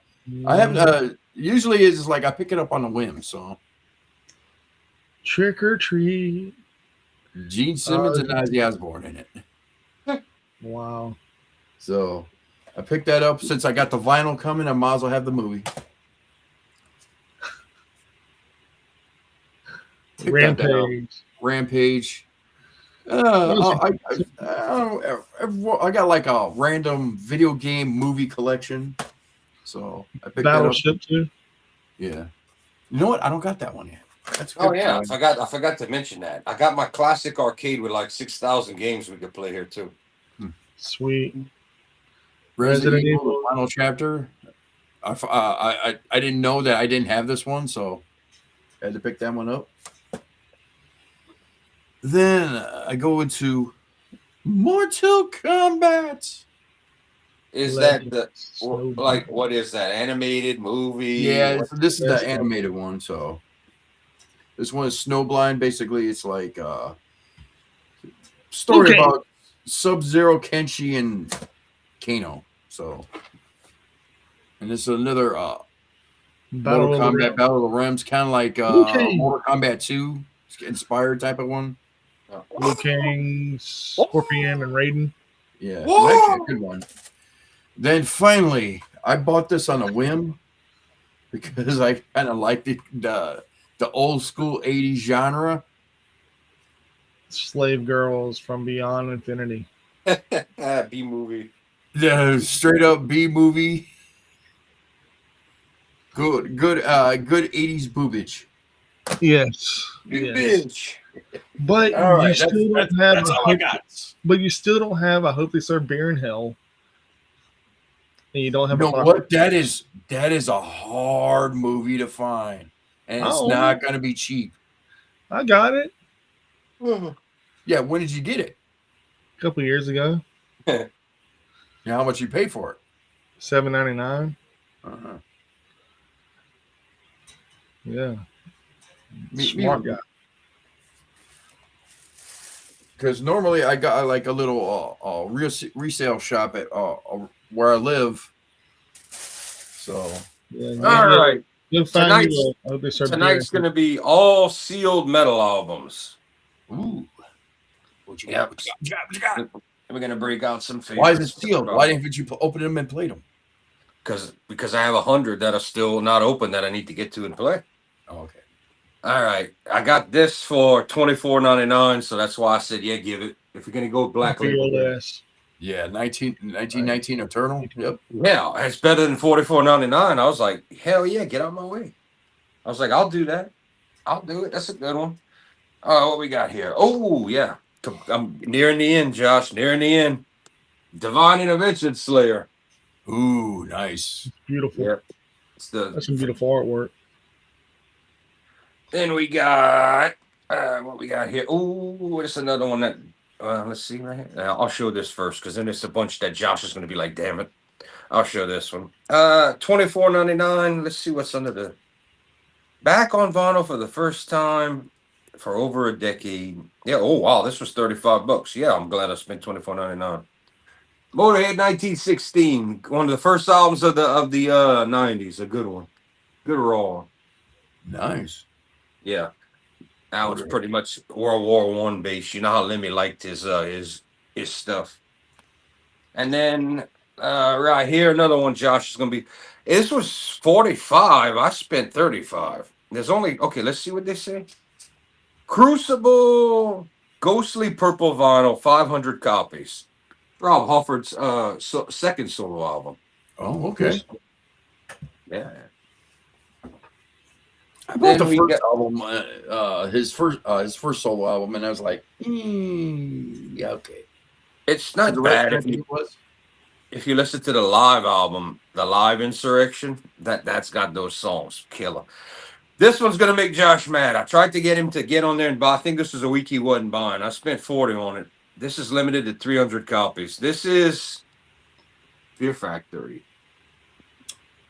haven't. Usually it's like I pick it up on a whim. So Trick or Treat. Gene Simmons and Ozzy Osbourne in it. Wow. So I picked that up since I got the vinyl coming. I might as well have the movie. Rampage. I got like a random video game movie collection. So I picked Battleship that up. too. Yeah. You know what? I don't got that one yet. That's good. Oh yeah, I forgot to mention that. I got my classic arcade with like 6,000 games we could play here too. Sweet. Resident Evil, the final chapter. I didn't know that I didn't have this one, so I had to pick that one up. Then I go into Mortal Kombat. Is that what is that animated movie? Yeah, this is the animated one. So this one is Snowblind. Basically, it's like a story about Sub-Zero, Kenshi, and Kano. So, and this is another Mortal Kombat Battle of the Realms, kind of like Mortal Kombat 2 inspired type of one. Liu Kang, Scorpion, and Raiden. Yeah, actually a good one. Then finally, I bought this on a whim because I kind of liked the old school 80s genre. Slave Girls from Beyond Infinity. B movie. The straight up B movie. Good 80s boobage. Yes. Bitch. But you still don't have that's all I got. But you still don't have I Hope They Serve Beer in Hell. And you don't have what? That is a hard movie to find. And it's not gonna be cheap. I got it. Yeah, when did you get it? A couple years ago. Yeah, how much you pay for it? $7.99. Yeah. Smart guy. Because normally I got like a little resale shop at where I live. So all right. Tonight's going to be all sealed metal albums. Ooh. Yep. We're going to break out some favorites. Why is it sealed? Why didn't you open them and play them? Because I have 100 that are still not open that I need to get to and play. Oh, okay. All right. I got this for $24.99, so that's why I said, yeah, give it. If you're going to go black label. Yeah, 1919 Eternal. Yep. Yeah, it's better than $44.99. I was like, hell yeah, get out of my way. I was like, I'll do that. I'll do it. That's a good one. What we got here? Oh, yeah. I'm nearing the end, Josh. Nearing the end. Divine Intervention Slayer. Ooh, nice. Beautiful. Yeah. That's some beautiful artwork. Then we got what we got here. Oh, what's another one that? Let's see right here. I'll show this first because then it's a bunch that Josh is going to be like, damn it. I'll show this one. $24.99. Let's see what's under the back on vinyl for the first time for over a decade. Yeah. Oh wow, this was $35. Yeah, I'm glad I spent $24.99. Motorhead 1916, one of the first albums of the 90s. A good one. Good raw. Nice. Yeah. That was pretty much World War I based. You know how Lemmy liked his stuff. And then right here, another one, Josh, is gonna be. This was 45. I spent 35. There's only let's see what they say. Crucible Ghostly Purple Vinyl, 500 copies. Rob Halford's second solo album. Oh, okay. Yeah. I bought the first album, his first solo album, and I was like, yeah, okay. It's not bad if you listen to the live album, the live Insurrection. That's got those songs, killer. This one's gonna make Josh mad. I tried to get him to get on there and buy. I think this was a week he wasn't buying. I spent 40 on it. This is limited to 300 copies. This is Fear Factory.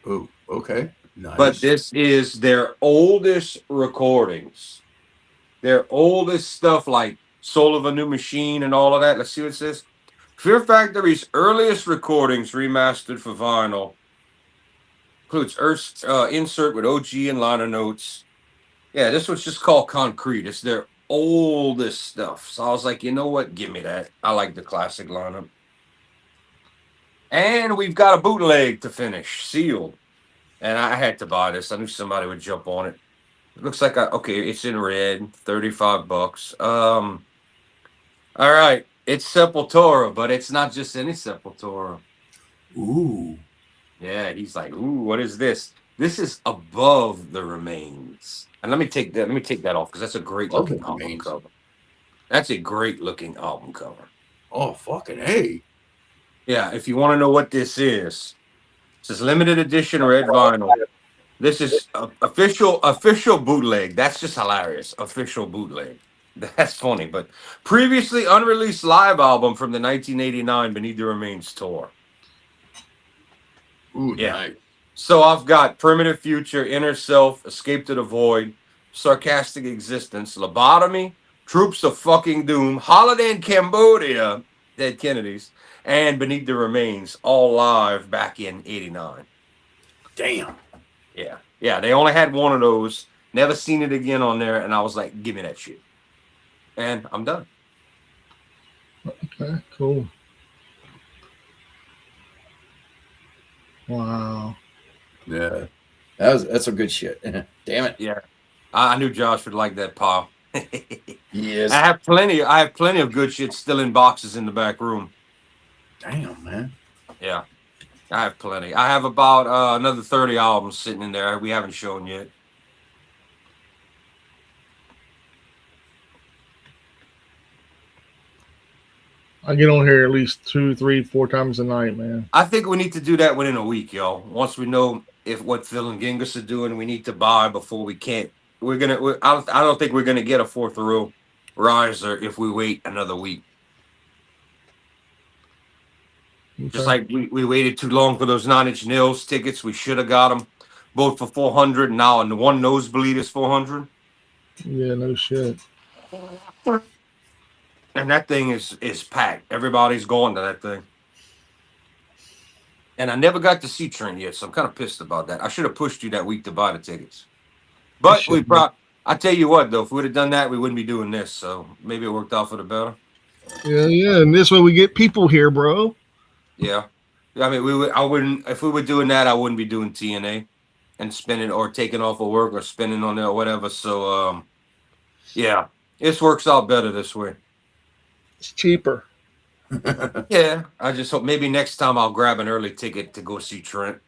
Oh, okay. Nice. But this is their oldest recordings. Their oldest stuff like Soul of a New Machine and all of that. Let's see what it says. Fear Factory's earliest recordings remastered for vinyl. Includes Earth's insert with OG and liner notes. Yeah, this one's just called Concrete. It's their oldest stuff. So I was like, you know what? Give me that. I like the classic lineup. And we've got a bootleg to finish, sealed. And I had to buy this. I knew somebody would jump on it. It looks like it's in red, $35. All right, it's Sepultura, but it's not just any Sepultura. Ooh. Yeah, he's like, ooh, what is this? This is Above the Remains. And let me take that off because that's a great looking album cover. That's a great looking album cover. Oh, fucking hey. Yeah, if you want to know what this is, this is limited edition red vinyl. This is official bootleg. That's just hilarious. Official bootleg. That's funny. But previously unreleased live album from the 1989 Beneath the Remains tour. Ooh, yeah. Nice. So I've got Primitive Future, Inner Self, Escape to the Void, Sarcastic Existence, Lobotomy, Troops of Fucking Doom, Holiday in Cambodia, Dead Kennedys, and Beneath the Remains, all live back in '89. Damn. Yeah. Yeah, they only had one of those. Never seen it again on there, and I was like, give me that shit. And I'm done. Okay, cool. Wow. Yeah. That's some good shit. Damn it. Yeah. I knew Josh would like that pile. Yes. I have plenty of good shit still in boxes in the back room. Damn, man. Yeah. I have plenty. I have about another 30 albums sitting in there we haven't shown yet. I get on here at least 2, 3, 4 times a night, man. I think we need to do that within a week, y'all. Once we know what Phil and Genghis are doing, we need to buy before we can't. I don't think we're gonna get a fourth row riser if we wait another week. Okay. Just like we waited too long for those 9 Inch Nails tickets. We should have got them both for $400. Now, and the one nosebleed is $400. Yeah, no shit. And that thing is packed. Everybody's going to that thing. And I never got to see Trent yet, so I'm kind of pissed about that. I should have pushed you that week to buy the tickets. But I tell you what, though, if we would have done that, we wouldn't be doing this. So maybe it worked out for the better. Yeah. And this way we get people here, bro. Yeah. I mean, if we were doing that, I wouldn't be doing TNA and spending or taking off of work or spending on it or whatever. So, yeah, this works out better this way. It's cheaper. Yeah. I just hope maybe next time I'll grab an early ticket to go see Trent.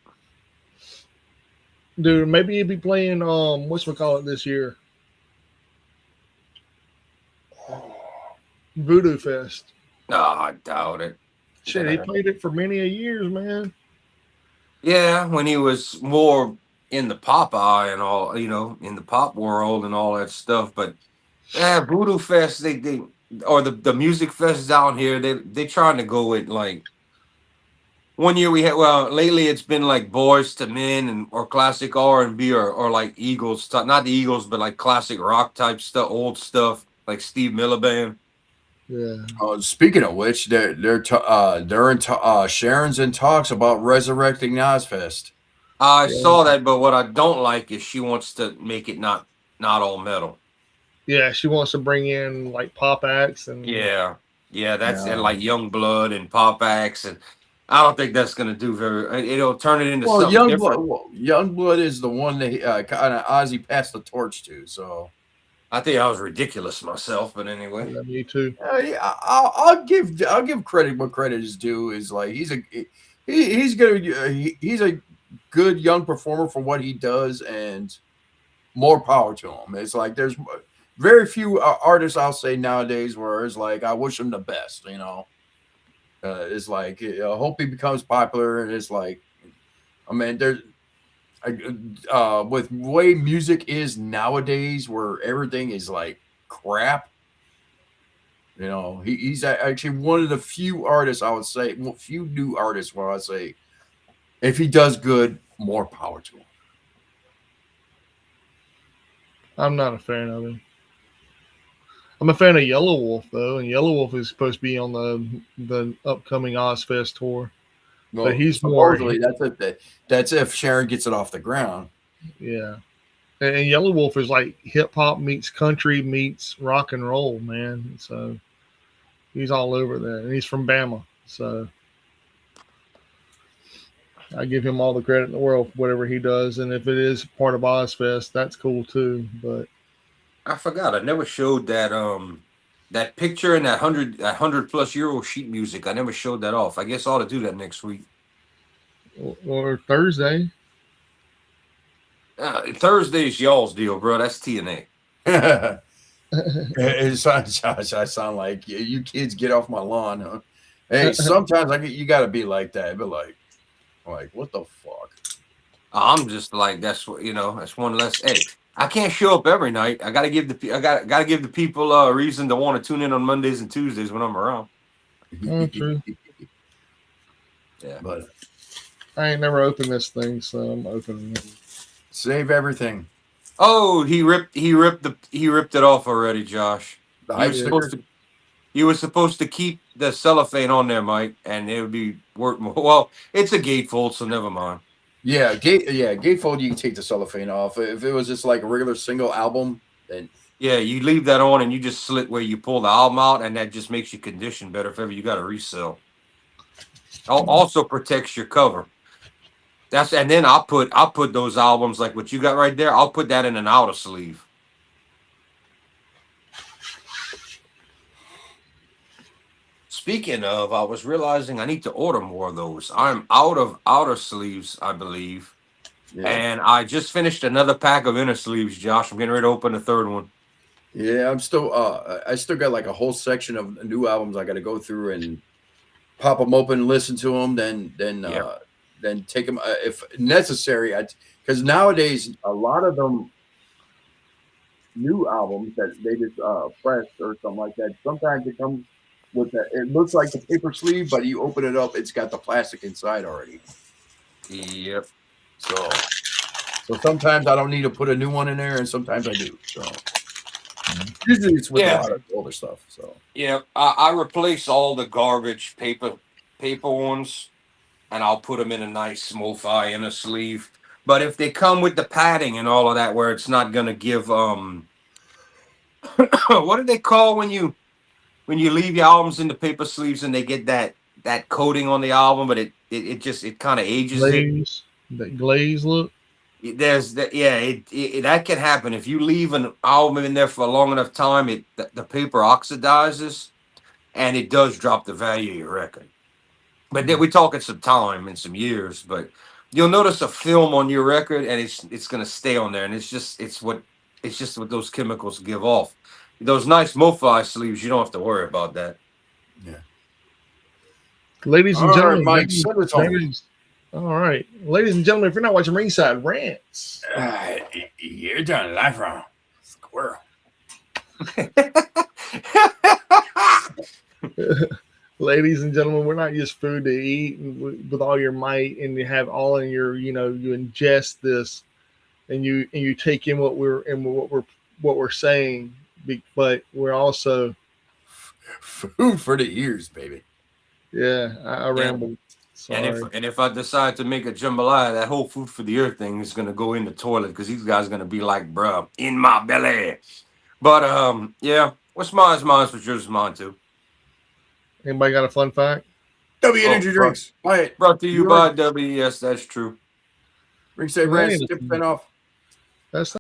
Dude, maybe you'd be playing whatchamacallit this year. Voodoo Fest. No, I doubt it. Shit, he played it for many a years, man. Yeah, when he was more in the pop eye and all, you know, in the pop world and all that stuff. But yeah, Voodoo Fest, they or the music fest down here, they trying to go with like one year we had, well, lately it's been like Boys to Men and or classic R&B or like Eagles stuff, not the Eagles, but like classic rock type stuff, old stuff like Steve Miller Band. Yeah. Speaking of which, Sharon's in talks about resurrecting Ozfest. I Yeah. saw that, but what I don't like is she wants to make it not all metal. Yeah, she wants to bring in like pop acts and Yeah, that's and like Young Blood and Pop Acts, and I don't think that's gonna do very. It'll turn it into something different. Youngblood is the one that kind of Ozzy passed the torch to. So I think I was ridiculous myself, but anyway. Yeah, me too. yeah, I'll give credit what credit is due. Is like he's a good young performer for what he does, and more power to him. It's like there's very few artists I'll say nowadays where it's like I wish him the best. You know, it's like I hope he becomes popular, and it's like, I mean, there's with the way music is nowadays, where everything is like crap. You know, he's actually one of the few artists I would say, few new artists where I say, if he does good, more power to him. I'm not a fan of him. I'm a fan of Yellow Wolf though, and Yellow Wolf is supposed to be on the upcoming Ozfest tour. Well, but he's supposedly that's if Sharon gets it off the ground. Yeah. And Yellow Wolf is like hip hop meets country meets rock and roll, man. So he's all over there. And he's from Bama. So I give him all the credit in the world for whatever he does. And if it is part of Ozfest, that's cool too. But I forgot. I never showed that that picture and that 100+ euro sheet music. I never showed that off. I guess I ought to do that next week. Or Thursday. Thursday's y'all's deal, bro. That's TNA. I sound like you kids get off my lawn, huh? Hey, sometimes you got to be like that. But like what the fuck? I'm just like that's what that's one less. Hey, I can't show up every night. I gotta give the people a reason to want to tune in on Mondays and Tuesdays when I'm around. Oh, true. Yeah, but I ain't never opened this thing, so I'm opening it. Save everything. Oh, he ripped it off already, Josh. He was supposed to keep the cellophane on there, Mike, and it would be worth more. Well, it's a gatefold, so never mind. Yeah, gatefold. You can take the cellophane off. If it was just like a regular single album, then yeah, you leave that on and you just slit where you pull the album out, and that just makes your condition better if ever you got to resell. Also protects your cover. And then I'll put those albums like what you got right there. I'll put that in an outer sleeve. Speaking of, I was realizing I need to order more of those. I'm out of outer sleeves, I believe. Yeah. And I just finished another pack of inner sleeves, Josh. I'm getting ready to open the third one. Yeah, I still got like a whole section of new albums I got to go through and pop them open, listen to them, then take them if necessary. Because nowadays a lot of them new albums that they just pressed or something like that. Sometimes it comes with that. It looks like the paper sleeve, but you open it up, it's got the plastic inside already. Yep. So sometimes I don't need to put a new one in there, and sometimes I do. So usually it's with a lot of older stuff. So yeah, I replace all the garbage paper ones, and I'll put them in a nice MoFi in a sleeve. But if they come with the padding and all of that, where it's not going to give what do they call when you leave your albums in the paper sleeves and they get that coating on the album, but it kind of ages it. That glaze look. There's that. Yeah, that can happen if you leave an album in there for a long enough time. The paper oxidizes, and it does drop the value of your record. But then we're talking some time and some years. But you'll notice a film on your record, and it's going to stay on there, and it's just what those chemicals give off. Those nice MoFi sleeves, you don't have to worry about that. Yeah. Ladies and gentlemen, Mike, All right, ladies and gentlemen, if you're not watching Ringside Rants, you're done live wrong. Squirrel. ladies and gentlemen, we're not just food to eat with all your might, and you have all in your, you ingest this, and you take in what we're saying, but we're also food for the ears, baby. Yeah, I rambled. And if I decide to make a jambalaya, that whole food for the earth thing is gonna go in the toilet because these guys are gonna be like, bruh, in my belly. But yeah, what's mine's mine, what's yours is mine too. Anybody got a fun fact? W Energy Drinks. Buy it. Brought to you by W. Yes, that's true. Ringside Rants, tip spin off. That's